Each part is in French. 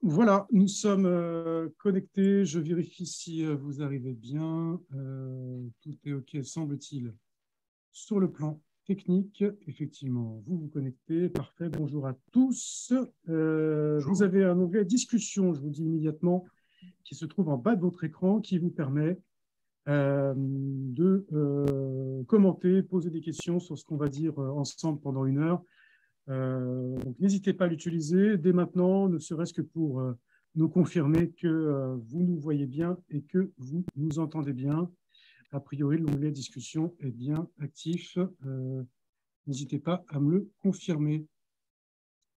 Voilà, nous sommes connectés. Je vérifie si vous arrivez bien. Tout est OK, semble-t-il. Sur le plan technique, effectivement, vous vous connectez. Parfait. Bonjour à tous. Vous Bonjour. avez un onglet discussion, je vous dis immédiatement, qui se trouve en bas de votre écran, qui vous permet de commenter, poser des questions sur ce qu'on va dire ensemble pendant une heure. Donc, n'hésitez pas à l'utiliser dès maintenant, ne serait-ce que pour nous confirmer que vous nous voyez bien et que vous nous entendez bien. A priori, l'onglet discussion est bien actif. N'hésitez pas à me le confirmer.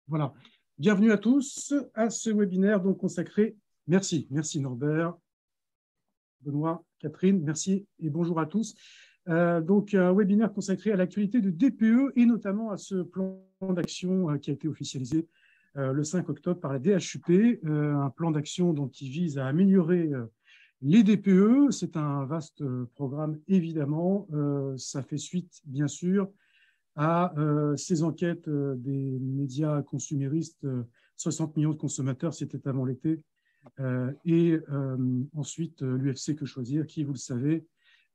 Voilà. Bienvenue à tous à ce webinaire donc consacré. Merci Norbert, Benoît, Catherine, merci et bonjour à tous. Donc, un webinaire consacré à l'actualité de DPE et notamment à ce plan d'action qui a été officialisé le 5 octobre par la DHUP, un plan d'action qui vise à améliorer les DPE. C'est un vaste programme, évidemment. Ça fait suite, bien sûr, à ces enquêtes des médias consuméristes. 60 millions de consommateurs, c'était avant l'été. Et ensuite, l'UFC Que Choisir, qui, vous le savez,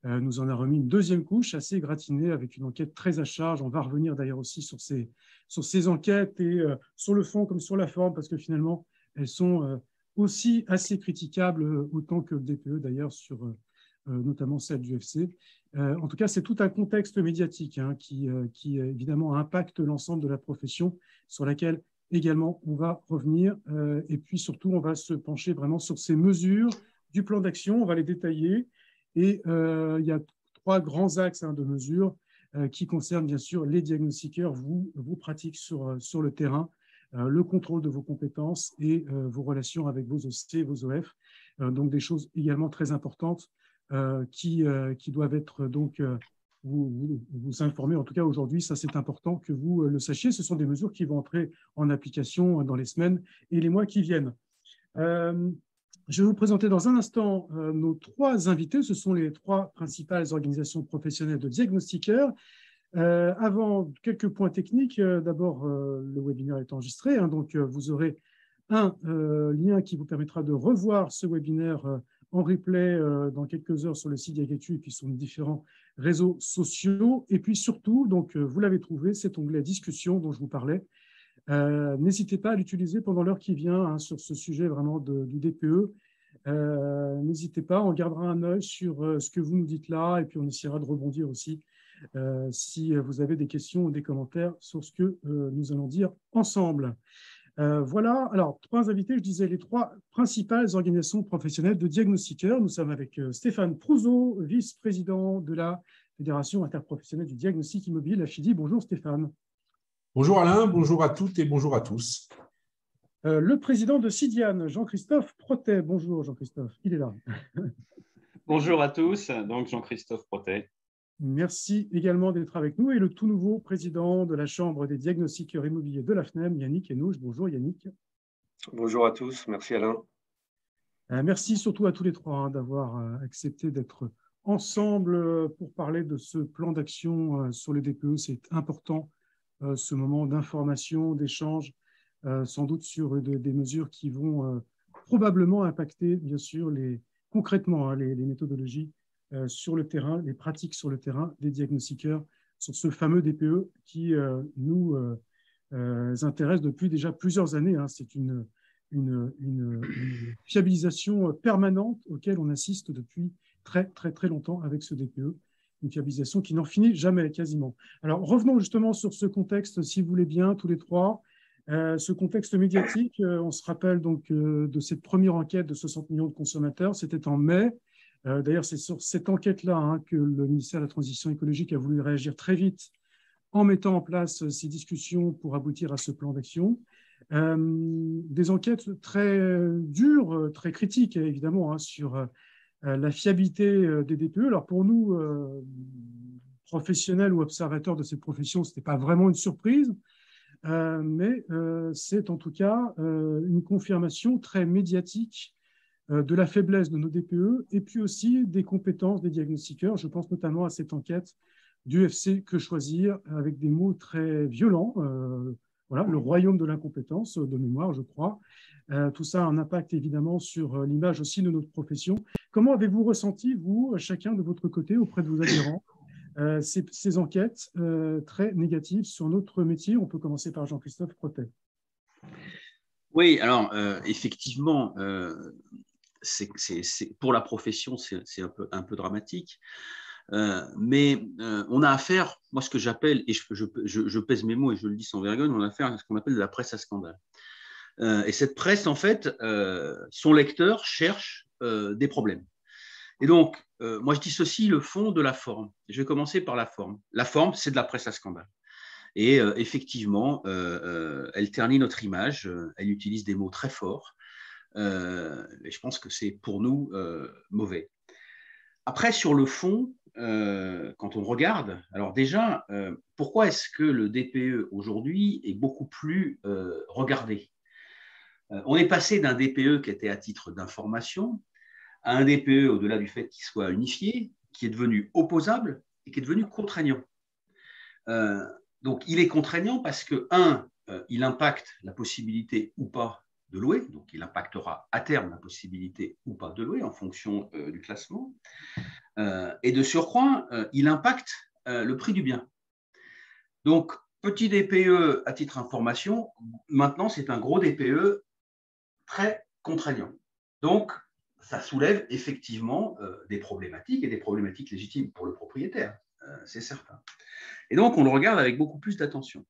nous en a remis une deuxième couche assez gratinée avec une enquête très à charge. On va revenir d'ailleurs aussi sur ces enquêtes et sur le fond comme sur la forme, parce que finalement, elles sont aussi assez critiquables, autant que le DPE d'ailleurs, sur notamment celle du UFC. En tout cas, c'est tout un contexte médiatique qui évidemment impacte l'ensemble de la profession, sur laquelle également on va revenir. Et puis surtout, on va se pencher vraiment sur ces mesures du plan d'action, on va les détailler. Et il y a trois grands axes de mesures qui concernent bien sûr les diagnostiqueurs, vos pratiques sur le terrain, le contrôle de vos compétences et vos relations avec vos OC, vos OF. Donc des choses également très importantes qui doivent être donc vous informer. En tout cas, aujourd'hui, ça c'est important que vous le sachiez. Ce sont des mesures qui vont entrer en application dans les semaines et les mois qui viennent. Je vais vous présenter dans un instant nos trois invités. Ce sont les trois principales organisations professionnelles de diagnostiqueurs. Avant, quelques points techniques. D'abord, le webinaire est enregistré, donc vous aurez un lien qui vous permettra de revoir ce webinaire en replay dans quelques heures sur le site d'Iagatu et puis sur nos différents réseaux sociaux. Et puis surtout, donc, vous l'avez trouvé, cet onglet discussion dont je vous parlais. N'hésitez pas à l'utiliser pendant l'heure qui vient sur ce sujet vraiment du DPE. N'hésitez pas, on gardera un œil sur ce que vous nous dites là et puis on essaiera de rebondir aussi si vous avez des questions ou des commentaires sur ce que nous allons dire ensemble. Voilà, alors trois invités, je disais les trois principales organisations professionnelles de diagnostiqueurs. Nous sommes avec Stéphane Prouzeau, vice-président de la Fédération interprofessionnelle du diagnostic immobile, la FIDI. Bonjour Stéphane. Bonjour Alain, bonjour à toutes et bonjour à tous. Le président de CIDIAN, Jean-Christophe Protet. Bonjour Jean-Christophe, il est là. Bonjour à tous, donc Jean-Christophe Protet. Merci également d'être avec nous. Et le tout nouveau président de la Chambre des diagnostiqueurs immobiliers de la FNEM, Yannick Henouche. Bonjour Yannick. Bonjour à tous, merci Alain. Merci surtout à tous les trois d'avoir accepté d'être ensemble pour parler de ce plan d'action sur les DPE. C'est important, ce moment d'information, d'échange, sans doute sur des mesures qui vont probablement impacter, bien sûr, concrètement les méthodologies sur le terrain, les pratiques sur le terrain des diagnostiqueurs sur ce fameux DPE qui nous intéresse depuis déjà plusieurs années. C'est une fiabilisation permanente auquel on assiste depuis très, très, très longtemps avec ce DPE. Une fiabilisation qui n'en finit jamais, quasiment. Alors, revenons justement sur ce contexte, si vous voulez bien, tous les trois. Ce contexte médiatique, on se rappelle donc de cette première enquête de 60 millions de consommateurs, c'était en mai. D'ailleurs, c'est sur cette enquête-là que le ministère de la Transition écologique a voulu réagir très vite en mettant en place ces discussions pour aboutir à ce plan d'action. Des enquêtes très dures, très critiques, évidemment, sur la fiabilité des DPE. Alors pour nous, professionnels ou observateurs de cette profession, ce n'était pas vraiment une surprise, mais c'est en tout cas une confirmation très médiatique de la faiblesse de nos DPE et puis aussi des compétences des diagnostiqueurs. Je pense notamment à cette enquête du UFC Que Choisir avec des mots très violents, voilà, le royaume de l'incompétence, de mémoire, je crois. Tout ça a un impact évidemment sur l'image aussi de notre profession. Comment avez-vous ressenti, vous, chacun de votre côté, auprès de vos adhérents, ces enquêtes très négatives sur notre métier? On peut commencer par Jean-Christophe Protet. Oui, alors effectivement, pour la profession, c'est un peu dramatique. Mais on a affaire, moi ce que j'appelle, et je pèse mes mots et je le dis sans vergogne, on a affaire à ce qu'on appelle de la presse à scandale. Et cette presse, en fait, son lecteur cherche des problèmes. Et donc, moi je dissocie le fond de la forme. Je vais commencer par la forme. La forme, c'est de la presse à scandale. Et effectivement, elle ternit notre image, elle utilise des mots très forts. Et je pense que c'est pour nous mauvais. Après, sur le fond, quand on regarde, alors déjà, pourquoi est-ce que le DPE aujourd'hui est beaucoup plus regardé? On est passé d'un DPE qui était à titre d'information à un DPE, au-delà du fait qu'il soit unifié, qui est devenu opposable et qui est devenu contraignant. Donc, il est contraignant parce que, il impacte la possibilité ou pas de louer, donc il impactera à terme la possibilité ou pas de louer en fonction du classement. Et de surcroît, il impacte le prix du bien. Donc, petit DPE à titre information, maintenant c'est un gros DPE très contraignant. Donc, ça soulève effectivement des problématiques et des problématiques légitimes pour le propriétaire, c'est certain. Et donc, on le regarde avec beaucoup plus d'attention.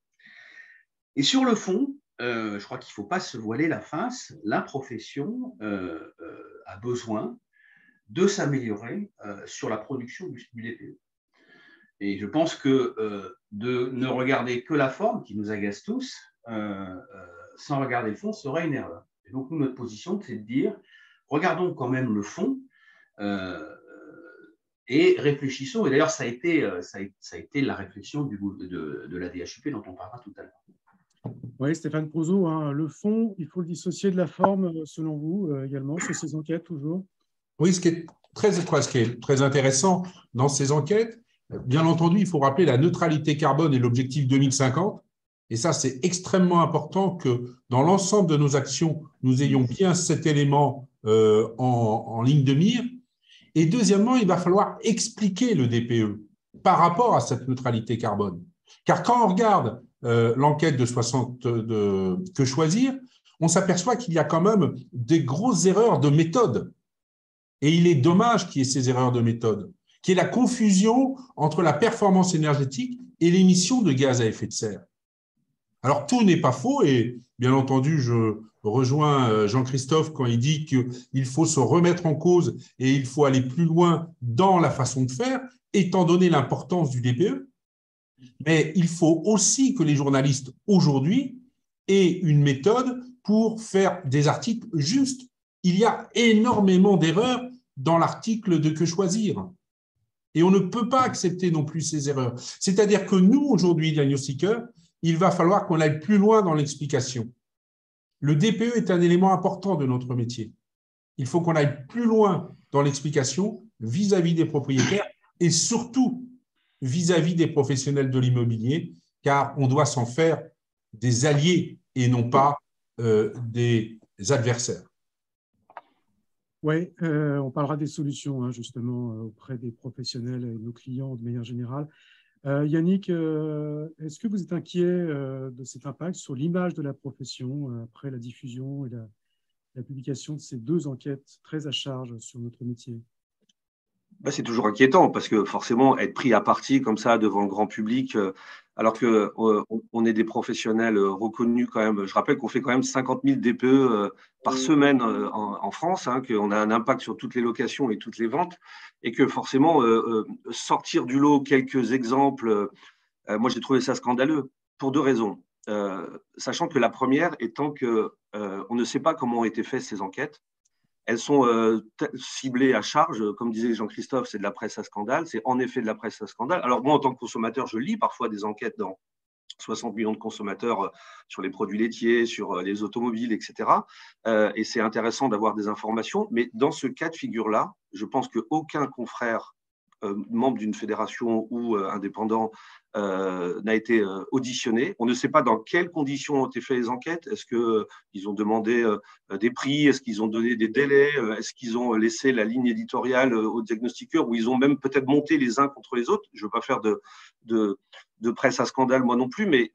Et sur le fond, je crois qu'il ne faut pas se voiler la face, la profession a besoin de s'améliorer sur la production du DPE. Et je pense que de ne regarder que la forme, qui nous agace tous, sans regarder le fond, serait une erreur. Et donc, nous, notre position, c'est de dire, regardons quand même le fond et réfléchissons. Et d'ailleurs, ça a été la réflexion de la DHUP dont on parlera tout à l'heure. Oui, Stéphane Prozo, hein, le fond, il faut le dissocier de la forme, selon vous, également, sur ces enquêtes, toujours? Oui, ce qui est très intéressant dans ces enquêtes, bien entendu, il faut rappeler la neutralité carbone et l'objectif 2050. Et ça, c'est extrêmement important que dans l'ensemble de nos actions, nous ayons bien cet élément en ligne de mire. Et deuxièmement, il va falloir expliquer le DPE par rapport à cette neutralité carbone. Car quand on regarde l'enquête de 60 Que choisir, on s'aperçoit qu'il y a quand même des grosses erreurs de méthode. Et il est dommage qu'il y ait ces erreurs de méthode, qu'il y ait la confusion entre la performance énergétique et l'émission de gaz à effet de serre. Alors, tout n'est pas faux et bien entendu, je rejoins Jean-Christophe quand il dit qu'il faut se remettre en cause et il faut aller plus loin dans la façon de faire, étant donné l'importance du DPE. Mais il faut aussi que les journalistes aujourd'hui aient une méthode pour faire des articles justes. Il y a énormément d'erreurs dans l'article de Que choisir. Et on ne peut pas accepter non plus ces erreurs. C'est-à-dire que nous, aujourd'hui, diagnostiqueurs, il va falloir qu'on aille plus loin dans l'explication. Le DPE est un élément important de notre métier. Il faut qu'on aille plus loin dans l'explication vis-à-vis des propriétaires et surtout vis-à-vis des professionnels de l'immobilier, car on doit s'en faire des alliés et non pas des adversaires. Oui, on parlera des solutions, hein, justement, auprès des professionnels et de nos clients de manière générale. Yannick, est-ce que vous êtes inquiet de cet impact sur l'image de la profession après la diffusion et la publication de ces deux enquêtes très à charge sur notre métier? C'est toujours inquiétant parce que forcément, être pris à partie comme ça devant le grand public, alors qu'on est des professionnels reconnus quand même. Je rappelle qu'on fait quand même 50 000 DPE par semaine en France, hein, qu'on a un impact sur toutes les locations et toutes les ventes, et que forcément, sortir du lot quelques exemples, moi j'ai trouvé ça scandaleux pour deux raisons. Sachant que la première étant que on ne sait pas comment ont été faites ces enquêtes. Elles sont ciblées à charge, comme disait Jean-Christophe, c'est de la presse à scandale, c'est en effet de la presse à scandale. Alors moi, en tant que consommateur, je lis parfois des enquêtes dans 60 millions de consommateurs sur les produits laitiers, sur les automobiles, etc. Et c'est intéressant d'avoir des informations, mais dans ce cas de figure-là, je pense qu'aucun confrère membre d'une fédération ou indépendant n'a été auditionné. On ne sait pas dans quelles conditions ont été faites les enquêtes. Est-ce qu'ils ont demandé des prix? Est-ce qu'ils ont donné des délais? Est-ce qu'ils ont laissé la ligne éditoriale aux diagnostiqueurs? Ou ils ont même peut-être monté les uns contre les autres? Je ne veux pas faire de presse à scandale moi non plus, mais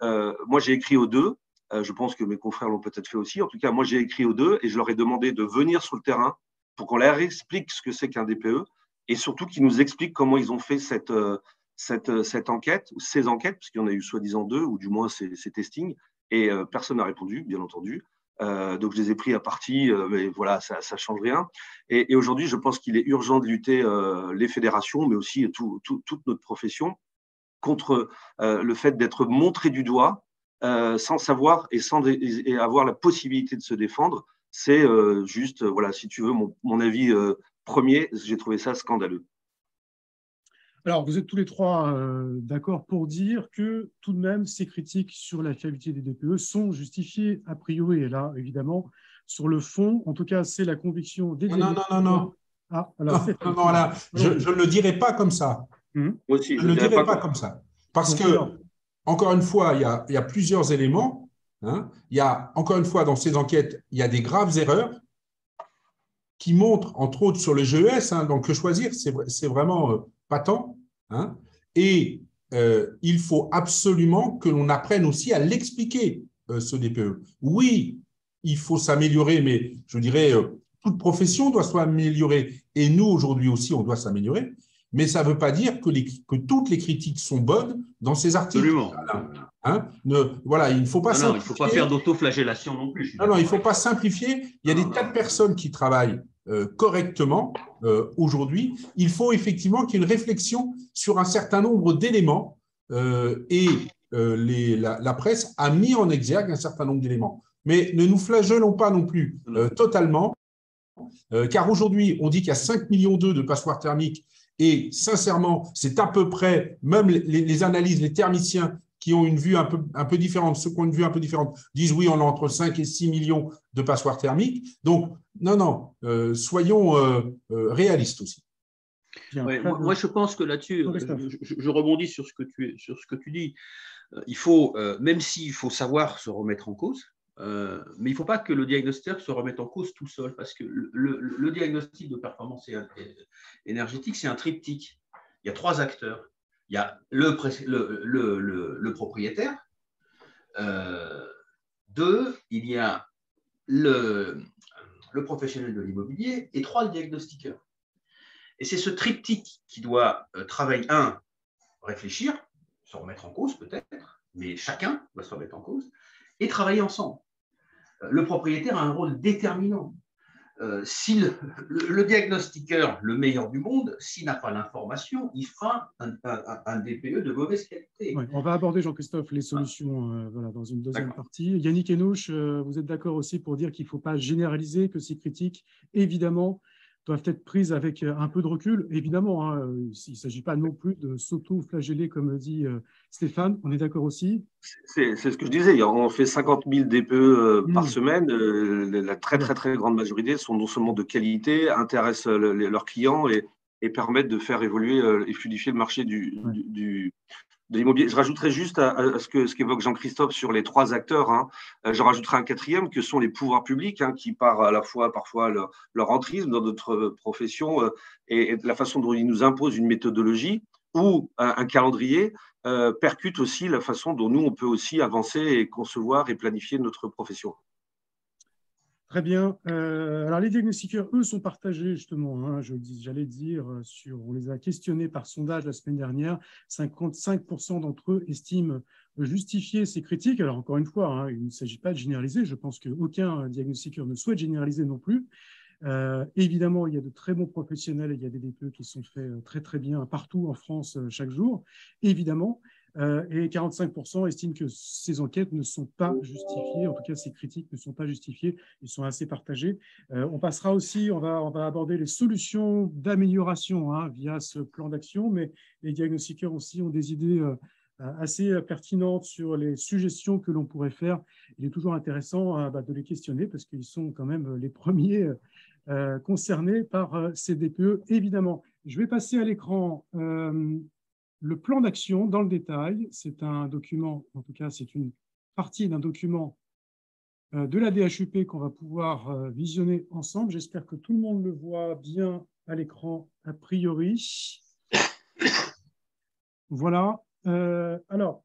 moi j'ai écrit aux deux. Je pense que mes confrères l'ont peut-être fait aussi. En tout cas, moi j'ai écrit aux deux et je leur ai demandé de venir sur le terrain pour qu'on leur explique ce que c'est qu'un DPE et surtout qu'ils nous expliquent comment ils ont fait cette enquête, ou ces enquêtes, parce qu'il y en a eu soi-disant deux, ou du moins ces testings, et personne n'a répondu, bien entendu. Donc, je les ai pris à partie, mais voilà, ça ne change rien. Et aujourd'hui, je pense qu'il est urgent de lutter les fédérations, mais aussi toute notre profession, contre le fait d'être montré du doigt sans savoir et avoir la possibilité de se défendre. C'est juste, voilà, si tu veux, mon avis premier, j'ai trouvé ça scandaleux. Alors, vous êtes tous les trois d'accord pour dire que tout de même, ces critiques sur la fiabilité des DPE sont justifiées a priori. Et là, évidemment, sur le fond, en tout cas, c'est la conviction des diagnostiqueurs. Non. Ah, alors, non, là, je ne le dirais pas comme ça. Moi aussi, je ne le dirais pas comme ça. Parce que, encore une fois, il y a plusieurs éléments. Hein. Il y a, encore une fois, dans ces enquêtes, il y a des graves erreurs qui montrent, entre autres, sur le GES, hein, donc que choisir, c'est vraiment patent. Hein, et il faut absolument que l'on apprenne aussi à l'expliquer, ce DPE. Oui, il faut s'améliorer, mais je dirais, toute profession doit s'améliorer. Et nous, aujourd'hui aussi, on doit s'améliorer. Mais ça ne veut pas dire que toutes les critiques sont bonnes dans ces articles. Absolument. Hein, voilà, il ne faut pas il faut pas faire d'autoflagellation non plus. Non, il ne faut pas simplifier. Il y a des tas de personnes qui travaillent correctement aujourd'hui. Il faut effectivement qu'il y ait une réflexion sur un certain nombre d'éléments et la presse a mis en exergue un certain nombre d'éléments. Mais ne nous flagellons pas non plus totalement, car aujourd'hui, on dit qu'il y a 5,2 millions de passoires thermiques et sincèrement, c'est à peu près, même les analyses, les thermiciens qui ont une vue un peu différente, ceux qui ont une vue un peu différente, disent oui, on a entre 5 et 6 millions de passoires thermiques. Donc, non, soyons réalistes aussi. Ouais, moi, je pense que là-dessus, je rebondis sur ce que tu dis. Il faut, même s'il faut savoir se remettre en cause, mais il ne faut pas que le diagnostic se remette en cause tout seul, parce que le diagnostic de performance énergétique, c'est un triptyque. Il y a 3 acteurs. Il y a le propriétaire. 2, il y a le professionnel de l'immobilier. Et 3, le diagnostiqueur. Et c'est ce triptyque qui doit travailler, réfléchir, se remettre en cause peut-être, mais chacun doit se remettre en cause, et travailler ensemble. Le propriétaire a un rôle déterminant. Si le diagnostiqueur, le meilleur du monde, s'il n'a pas l'information, il fera un DPE de mauvaise qualité. Ouais, on va aborder, Jean-Christophe, les solutions dans une deuxième partie. Yannick Henouche, vous êtes d'accord aussi pour dire qu'il ne faut pas généraliser, que ces critiques, évidemment, doivent être prises avec un peu de recul. Évidemment, hein, il ne s'agit pas non plus de s'auto-flageller, comme le dit Stéphane. On est d'accord aussi? C'est ce que je disais. On fait 50 000 DPE par semaine. La très grande majorité sont non seulement de qualité, intéressent leurs clients et permettent de faire évoluer et fluidifier le marché de l'immobilier. Je rajouterais juste à ce qu'évoque Jean-Christophe sur les 3 acteurs, hein, je rajouterai un 4e, que sont les pouvoirs publics, hein, qui par à la fois parfois leur entrisme dans notre profession et la façon dont ils nous imposent une méthodologie ou un calendrier percute aussi la façon dont nous, on peut aussi avancer et concevoir et planifier notre profession. Très bien. Alors, les diagnostiqueurs, eux, sont partagés, justement. Hein, j'allais dire, on les a questionnés par sondage la semaine dernière. 55% d'entre eux estiment justifier ces critiques. Alors, encore une fois, hein, il ne s'agit pas de généraliser. Je pense qu'aucun diagnostiqueur ne souhaite généraliser non plus. Évidemment, il y a de très bons professionnels et il y a des DPE qui sont faits très bien partout en France chaque jour, évidemment. Et 45% estiment que ces enquêtes ne sont pas justifiées, en tout cas ces critiques ne sont pas justifiées, ils sont assez partagés. On passera aussi, on va aborder les solutions d'amélioration via ce plan d'action, mais les diagnostiqueurs aussi ont des idées assez pertinentes sur les suggestions que l'on pourrait faire. Il est toujours intéressant de les questionner parce qu'ils sont quand même les premiers concernés par ces DPE, évidemment. Je vais passer à l'écran le plan d'action dans le détail. C'est un document, en tout cas, c'est une partie d'un document de la DHUP qu'on va pouvoir visionner ensemble. J'espère que tout le monde le voit bien à l'écran a priori. Voilà. Alors,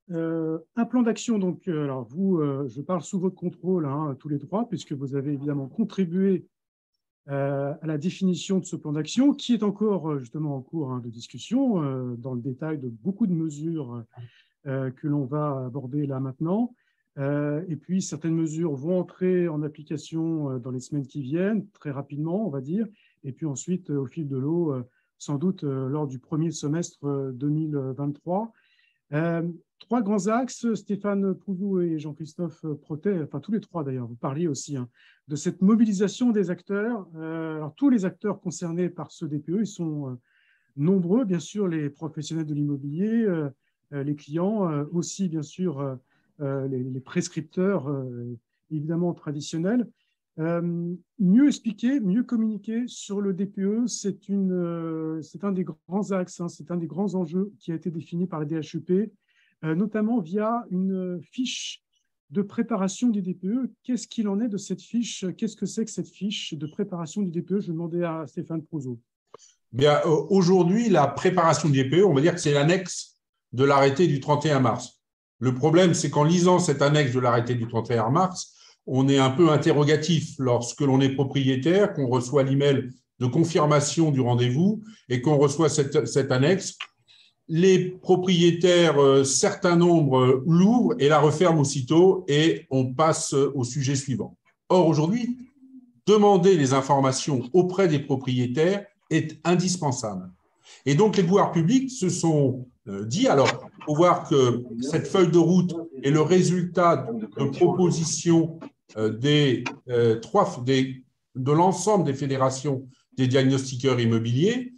un plan d'action, donc, alors vous, je parle sous votre contrôle, hein, tous les trois, puisque vous avez évidemment contribué à la définition de ce plan d'action, qui est encore justement en cours, hein, de discussion, dans le détail de beaucoup de mesures que l'on va aborder là maintenant. Et puis, certaines mesures vont entrer en application dans les semaines qui viennent, très rapidement, on va dire, et puis ensuite, au fil de l'eau, sans doute lors du premier semestre 2023. Trois grands axes, Stéphane Prouzou et Jean-Christophe Protet, enfin tous les trois d'ailleurs, vous parliez aussi, hein, de cette mobilisation des acteurs. Alors, tous les acteurs concernés par ce DPE, ils sont nombreux, bien sûr, les professionnels de l'immobilier, les clients, aussi bien sûr les prescripteurs, évidemment traditionnels. Mieux expliquer, mieux communiquer sur le DPE, c'est un des grands axes, hein, c'est un des grands enjeux qui a été défini par la DHUP, notamment via une fiche de préparation du DPE. Qu'est-ce qu'il en est de cette fiche? Qu'est-ce que c'est que cette fiche de préparation du DPE? Je vais demander à Stéphane Prouzou. Bien, aujourd'hui, la préparation du DPE, on va dire que c'est l'annexe de l'arrêté du 31 mars. Le problème, c'est qu'en lisant cette annexe de l'arrêté du 31 mars, on est un peu interrogatif lorsque l'on est propriétaire, qu'on reçoit l'email de confirmation du rendez-vous et qu'on reçoit cette annexe. Les propriétaires, certains nombres, l'ouvrent et la referment aussitôt et on passe au sujet suivant. Or, aujourd'hui, demander les informations auprès des propriétaires est indispensable. Et donc, les pouvoirs publics se sont dit, alors, il faut voir que cette feuille de route est le résultat de propositions de l'ensemble des fédérations des diagnostiqueurs immobiliers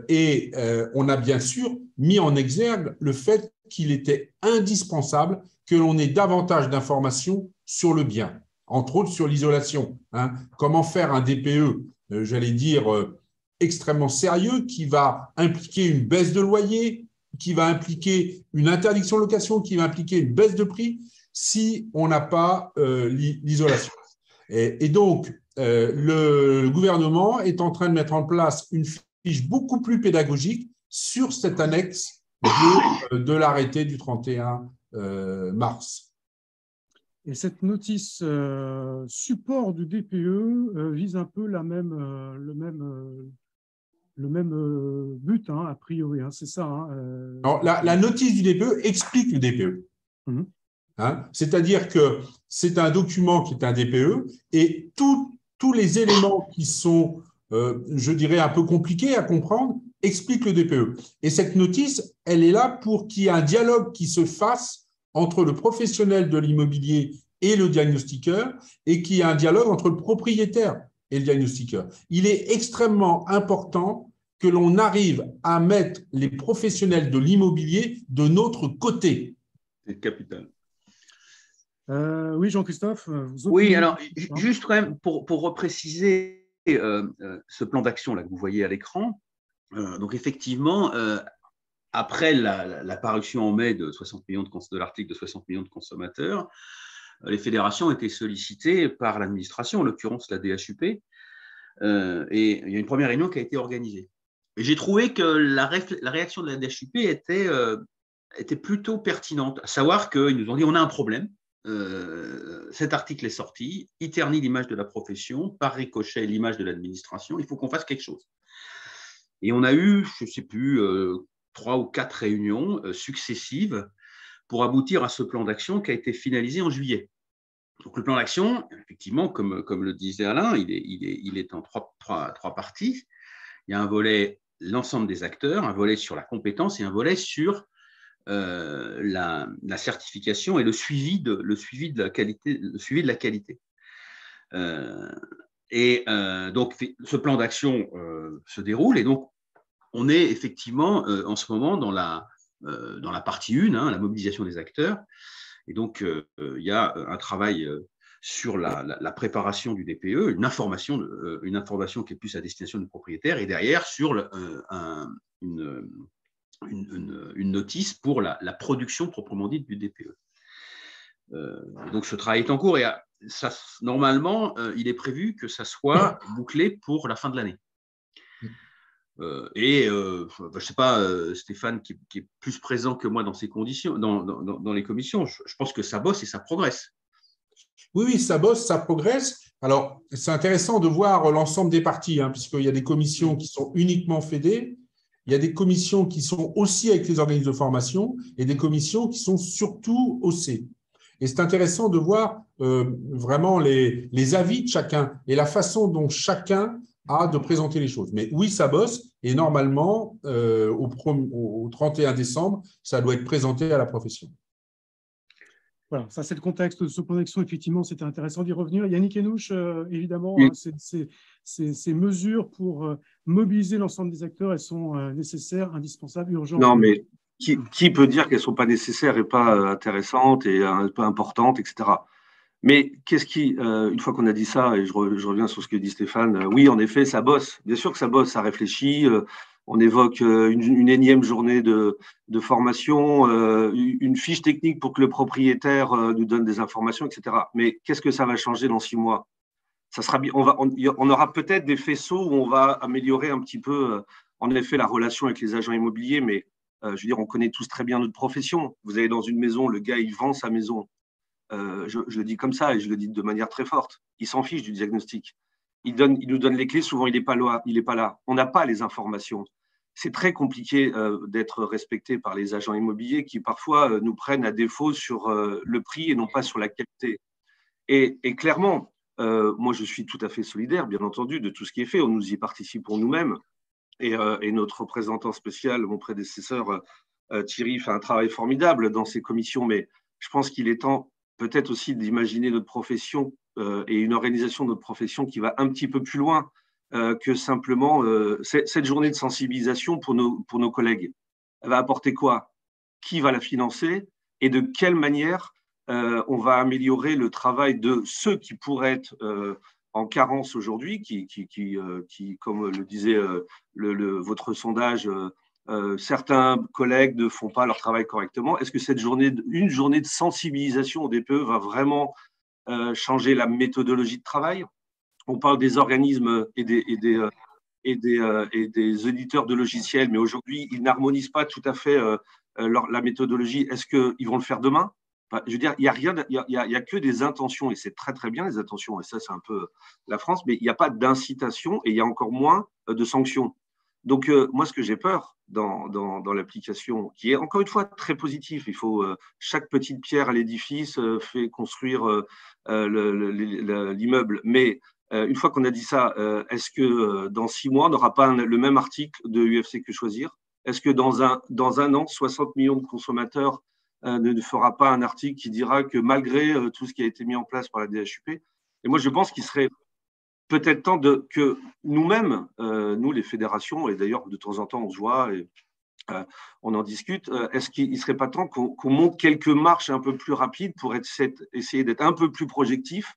et on a bien sûr mis en exergue le fait qu'il était indispensable que l'on ait davantage d'informations sur le bien, entre autres sur l'isolation. Hein. Comment faire un DPE, j'allais dire, extrêmement sérieux, qui va impliquer une baisse de loyer, qui va impliquer une interdiction de location, qui va impliquer une baisse de prix, si on n'a pas l'isolation. Et donc, le gouvernement est en train de mettre en place une fiche beaucoup plus pédagogique sur cette annexe de l'arrêté du 31 mars. Et cette notice support du DPE vise un peu le même but, hein, a priori, hein, c'est ça. Hein, Alors, la notice du DPE explique le DPE. Mmh. Hein, c'est-à-dire que c'est un document qui est un DPE et tous les éléments qui sont, je dirais, un peu compliqués à comprendre expliquent le DPE. Et cette notice, elle est là pour qu'il y ait un dialogue qui se fasse entre le professionnel de l'immobilier et le diagnostiqueur et qu'il y ait un dialogue entre le propriétaire et le diagnostiqueur. Il est extrêmement important que l'on arrive à mettre les professionnels de l'immobilier de notre côté. C'est capital. Oui, Jean-Christophe. Oui, alors, juste quand même pour repréciser ce plan d'action là que vous voyez à l'écran. Donc, effectivement, après la parution en mai de 60 millions de l'article de 60 millions de consommateurs, les fédérations ont été sollicitées par l'administration, en l'occurrence la DHUP, et il y a une première réunion qui a été organisée. Et j'ai trouvé que la réaction de la DHUP était plutôt pertinente, à savoir qu'ils nous ont dit on a un problème. Cet article est sorti, il ternit l'image de la profession, par ricochet l'image de l'administration, il faut qu'on fasse quelque chose. Et on a eu, je ne sais plus, 3 ou 4 réunions successives pour aboutir à ce plan d'action qui a été finalisé en juillet. Donc le plan d'action, effectivement, comme le disait Alain, il est en trois parties. Il y a un volet, l'ensemble des acteurs, un volet sur la compétence et un volet sur la certification et le suivi de la qualité. Donc, ce plan d'action se déroule et donc, on est effectivement en ce moment dans la partie 1, hein, la mobilisation des acteurs. Et donc, il y a un travail sur la préparation du DPE, une information qui est plus à destination du propriétaire, et derrière sur une notice pour la production proprement dite du DPE. Donc ce travail est en cours et normalement, il est prévu que ça soit bouclé pour la fin de l'année. Je ne sais pas, Stéphane, qui est plus présent que moi dans ces conditions, dans les commissions, je pense que ça bosse et ça progresse. Oui, ça bosse, ça progresse. Alors, c'est intéressant de voir l'ensemble des parties, puisqu'il y a des commissions qui sont uniquement fédées, il y a des commissions qui sont aussi avec les organismes de formation et des commissions qui sont surtout OC. Et c'est intéressant de voir vraiment les avis de chacun et la façon dont chacun a de présenter les choses. Mais oui, ça bosse et normalement, au 31 décembre, ça doit être présenté à la profession. Voilà, ça c'est le contexte de ce plan d'action. Effectivement, c'était intéressant d'y revenir. Yannick Henouche, évidemment, oui. Ces mesures pour mobiliser l'ensemble des acteurs, elles sont nécessaires, indispensables, urgentes. Non, mais qui peut dire qu'elles ne sont pas nécessaires et pas intéressantes et un peu importantes, etc. Mais une fois qu'on a dit ça, et je reviens sur ce que dit Stéphane, oui, en effet, ça bosse. Bien sûr que ça bosse, ça réfléchit. On évoque une énième journée de formation, une fiche technique pour que le propriétaire nous donne des informations, etc. Mais qu'est-ce que ça va changer dans 6 mois? Ça sera, on aura peut-être des faisceaux où on va améliorer un petit peu, en effet, la relation avec les agents immobiliers, mais je veux dire, on connaît tous très bien notre profession. Vous allez dans une maison, le gars, il vend sa maison. Je le dis comme ça et je le dis de manière très forte. Il s'en fiche du diagnostic. Il nous donne les clés, souvent il n'est pas là. On n'a pas les informations. C'est très compliqué d'être respecté par les agents immobiliers qui parfois nous prennent à défaut sur le prix et non pas sur la qualité. Et clairement, moi je suis tout à fait solidaire, bien entendu, de tout ce qui est fait. Nous y participons nous-mêmes. Et notre représentant spécial, mon prédécesseur Thierry, fait un travail formidable dans ces commissions, mais je pense qu'il est temps peut-être aussi d'imaginer notre profession et une organisation de notre profession qui va un petit peu plus loin que simplement cette journée de sensibilisation pour nos collègues. Elle va apporter quoi? Qui va la financer? Et de quelle manière on va améliorer le travail de ceux qui pourraient être en carence aujourd'hui, qui, comme le disait votre sondage, certains collègues ne font pas leur travail correctement. Est-ce que une journée de sensibilisation au DPE va vraiment changer la méthodologie de travail? On parle des organismes et des éditeurs de logiciels, mais aujourd'hui, ils n'harmonisent pas tout à fait la méthodologie. Est-ce qu'ils vont le faire demain? Enfin, je veux dire, il n'y a que des intentions, et c'est très très bien les intentions, et ça c'est un peu la France, mais il n'y a pas d'incitation et il y a encore moins de sanctions. Donc moi, ce que j'ai peur dans l'application, qui est encore une fois très positif, il faut chaque petite pierre à l'édifice fait construire l'immeuble, mais une fois qu'on a dit ça, est-ce que dans 6 mois, on n'aura pas le même article de UFC Que Choisir? Est-ce que dans un an, 60 millions de consommateurs ne fera pas un article qui dira que malgré tout ce qui a été mis en place par la DHUP, et moi je pense qu'il serait peut-être temps que nous-mêmes, nous les fédérations, et d'ailleurs de temps en temps on se voit et on en discute, est-ce qu'il ne serait pas temps qu'on monte quelques marches un peu plus rapides pour essayer d'être un peu plus projectif?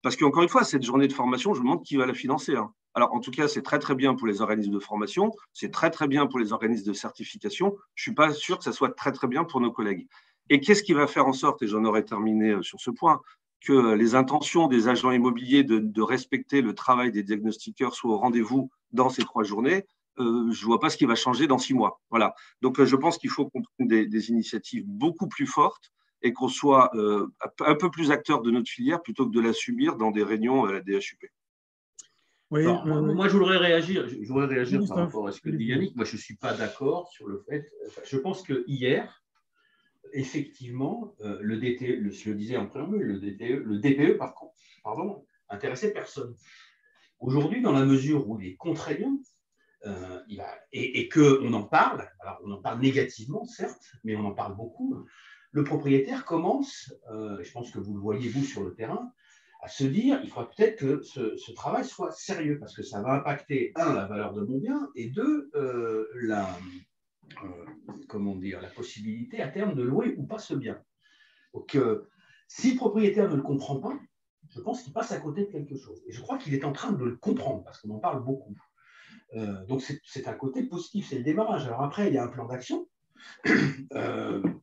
Parce qu'encore une fois, cette journée de formation, je me demande qui va la financer. Alors, en tout cas, c'est très, très bien pour les organismes de formation, c'est très, très bien pour les organismes de certification. Je ne suis pas sûr que ça soit très, très bien pour nos collègues. Et qu'est-ce qui va faire en sorte, et j'en aurais terminé sur ce point, que les intentions des agents immobiliers de respecter le travail des diagnostiqueurs soient au rendez-vous dans ces 3 journées? Je ne vois pas ce qui va changer dans 6 mois. Voilà. Donc, je pense qu'il faut qu'on prenne des initiatives beaucoup plus fortes et qu'on soit un peu plus acteur de notre filière plutôt que de la subir dans des réunions à la DHUP. Oui, moi, je voudrais réagir par rapport à ce que dit Yannick. Moi, je ne suis pas d'accord sur le fait. Je pense que hier, effectivement, le DTE, je le disais en préambule, le DPE, pardon, intéressait personne. Aujourd'hui, dans la mesure où il est contraignant, et qu'on en parle, alors on en parle négativement, certes, mais on en parle beaucoup, le propriétaire commence, je pense que vous le voyez, vous, sur le terrain, à se dire, il faudra peut-être que ce travail soit sérieux, parce que ça va impacter, la valeur de mon bien, et 2, la possibilité à terme de louer ou pas ce bien. Donc, si le propriétaire ne le comprend pas, je pense qu'il passe à côté de quelque chose. Et je crois qu'il est en train de le comprendre, parce qu'on en parle beaucoup. Donc, c'est un côté positif, c'est le démarrage. Alors après, il y a un plan d'action.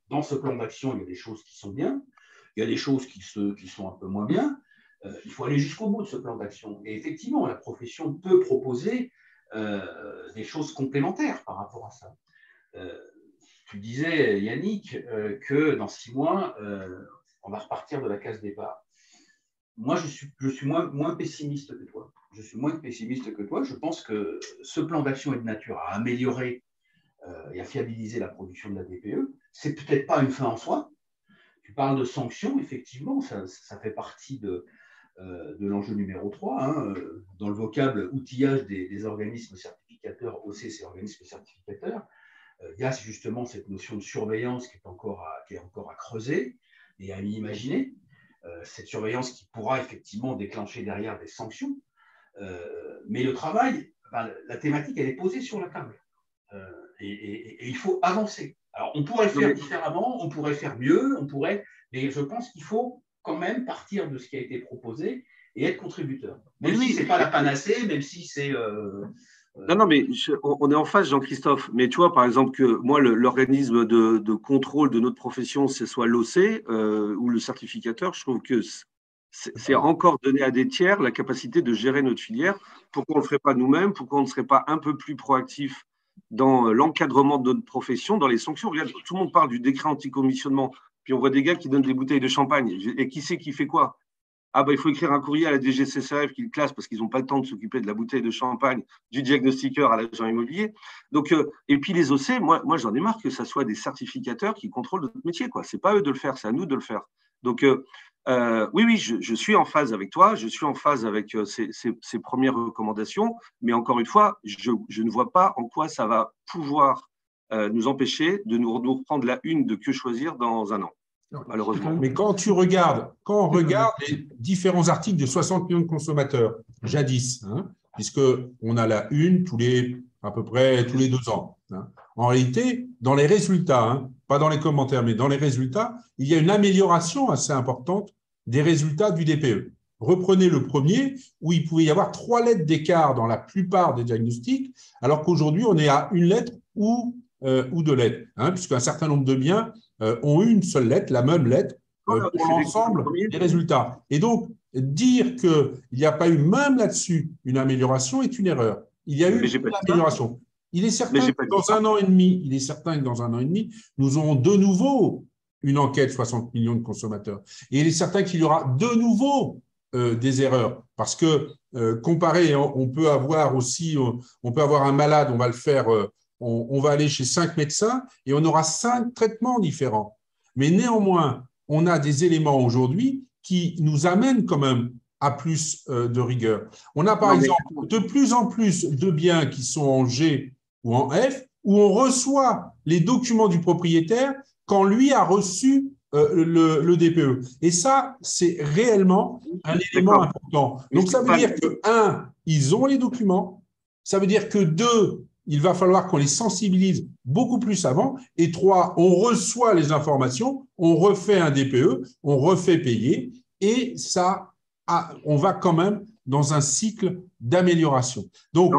Dans ce plan d'action, il y a des choses qui sont bien, il y a des choses qui sont un peu moins bien. Il faut aller jusqu'au bout de ce plan d'action. Et effectivement, la profession peut proposer des choses complémentaires par rapport à ça. Tu disais, Yannick, que dans 6 mois, on va repartir de la case départ. Moi, je suis moins pessimiste que toi. Je suis moins pessimiste que toi. Je pense que ce plan d'action est de nature à améliorer et à fiabiliser la production de la DPE. C'est peut-être pas une fin en soi. Tu parles de sanctions, effectivement, ça fait partie de l'enjeu numéro 3. Hein, dans le vocable outillage des organismes certificateurs, OC, c'est organismes certificateurs, il y a justement cette notion de surveillance qui est encore à creuser et à imaginer. Cette surveillance qui pourra effectivement déclencher derrière des sanctions. Mais le travail, la thématique, elle est posée sur la table. Et il faut avancer. Alors, on pourrait faire différemment, on pourrait faire mieux, mais je pense qu'il faut quand même partir de ce qui a été proposé et être contributeur. Même si ce n'est pas la panacée, même si c'est… Non, mais on est en face, Jean-Christophe. Mais tu vois, par exemple, que moi, l'organisme de contrôle de notre profession, ce soit l'OC ou le certificateur, je trouve que c'est encore donner à des tiers la capacité de gérer notre filière. Pourquoi on ne le ferait pas nous-mêmes? Pourquoi on ne serait pas un peu plus proactif dans l'encadrement de notre profession, dans les sanctions? Regarde, tout le monde parle du décret anti-commissionnement, puis on voit des gars qui donnent des bouteilles de champagne. Et qui c'est qui fait quoi? Ah il faut écrire un courrier à la DGCCRF qui le classe parce qu'ils n'ont pas le temps de s'occuper de la bouteille de champagne, du diagnostiqueur à l'agent immobilier. Donc, et puis les OC, moi j'en ai marre que ce soit des certificateurs qui contrôlent notre métier. Ce n'est pas eux de le faire, c'est à nous de le faire. Donc, oui, je suis en phase avec toi, je suis en phase avec ces premières recommandations, mais encore une fois, je ne vois pas en quoi ça va pouvoir nous empêcher de nous reprendre la une de Que choisir dans 1 an. Malheureusement. Mais quand on regarde les différents articles de 60 millions de consommateurs, jadis, puisqu'on a la une à peu près tous les 2 ans. En réalité, dans les résultats, pas dans les commentaires, mais dans les résultats, il y a une amélioration assez importante des résultats du DPE. Reprenez le premier, où il pouvait y avoir 3 lettres d'écart dans la plupart des diagnostics, alors qu'aujourd'hui, on est à 1 lettre ou 2 lettres, puisqu'un certain nombre de biens ont une seule lettre, la même lettre, pour l'ensemble des résultats. Et donc, dire qu'il n'y a pas eu même là-dessus une amélioration est une erreur. Il y a eu une amélioration. Il est certain que dans 1 an et demi, nous aurons de nouveau une enquête 60 millions de consommateurs. Et il est certain qu'il y aura de nouveau des erreurs. Parce que comparé, on peut avoir un malade, on va le faire… On va aller chez 5 médecins et on aura 5 traitements différents. Mais néanmoins, on a des éléments aujourd'hui qui nous amènent quand même à plus de rigueur. On a par exemple de plus en plus de biens qui sont en G ou en F, où on reçoit les documents du propriétaire quand lui a reçu le DPE. Et ça, c'est réellement un élément important. Donc, ça veut dire que, 1, ils ont les documents. Ça veut dire que 2, il va falloir qu'on les sensibilise beaucoup plus avant. Et 3, on reçoit les informations, on refait un DPE, on refait payer. Et ça, on va quand même dans un cycle d'amélioration. Donc,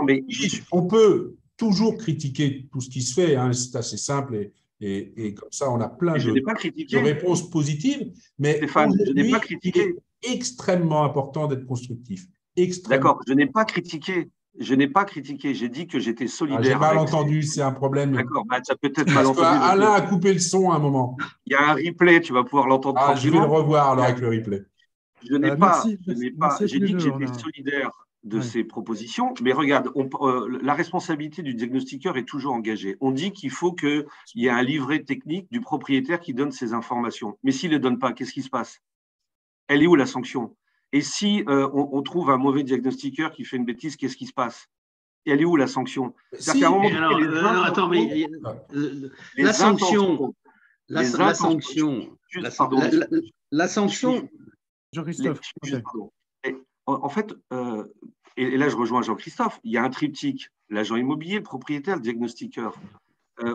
on peut toujours critiquer tout ce qui se fait. C'est assez simple et comme ça, on a plein de réponses positives. Mais Stéphane, je n'ai pas critiqué. Il est extrêmement important d'être constructif. D'accord, je n'ai pas critiqué. Je n'ai pas critiqué, j'ai dit que j'étais solidaire. J'ai mal entendu, c'est un problème. D'accord, tu as peut-être mal entendu. Alain a coupé le son à un moment. Il y a un replay, tu vas pouvoir l'entendre tranquillement. Je vais le revoir alors avec le replay. Je n'ai pas, j'ai dit que j'étais solidaire de ces propositions, mais regarde, la responsabilité du diagnostiqueur est toujours engagée. On dit qu'il faut qu'il y ait un livret technique du propriétaire qui donne ces informations. Mais s'il ne les donne pas, qu'est-ce qui se passe? Elle est où la sanction? Et si on trouve un mauvais diagnostiqueur qui fait une bêtise, qu'est-ce qui se passe? Et elle est où la sanction? La sanction. Jean-Christophe. En fait, et là je rejoins Jean-Christophe, il y a un triptyque, l'agent immobilier, le propriétaire, le diagnostiqueur.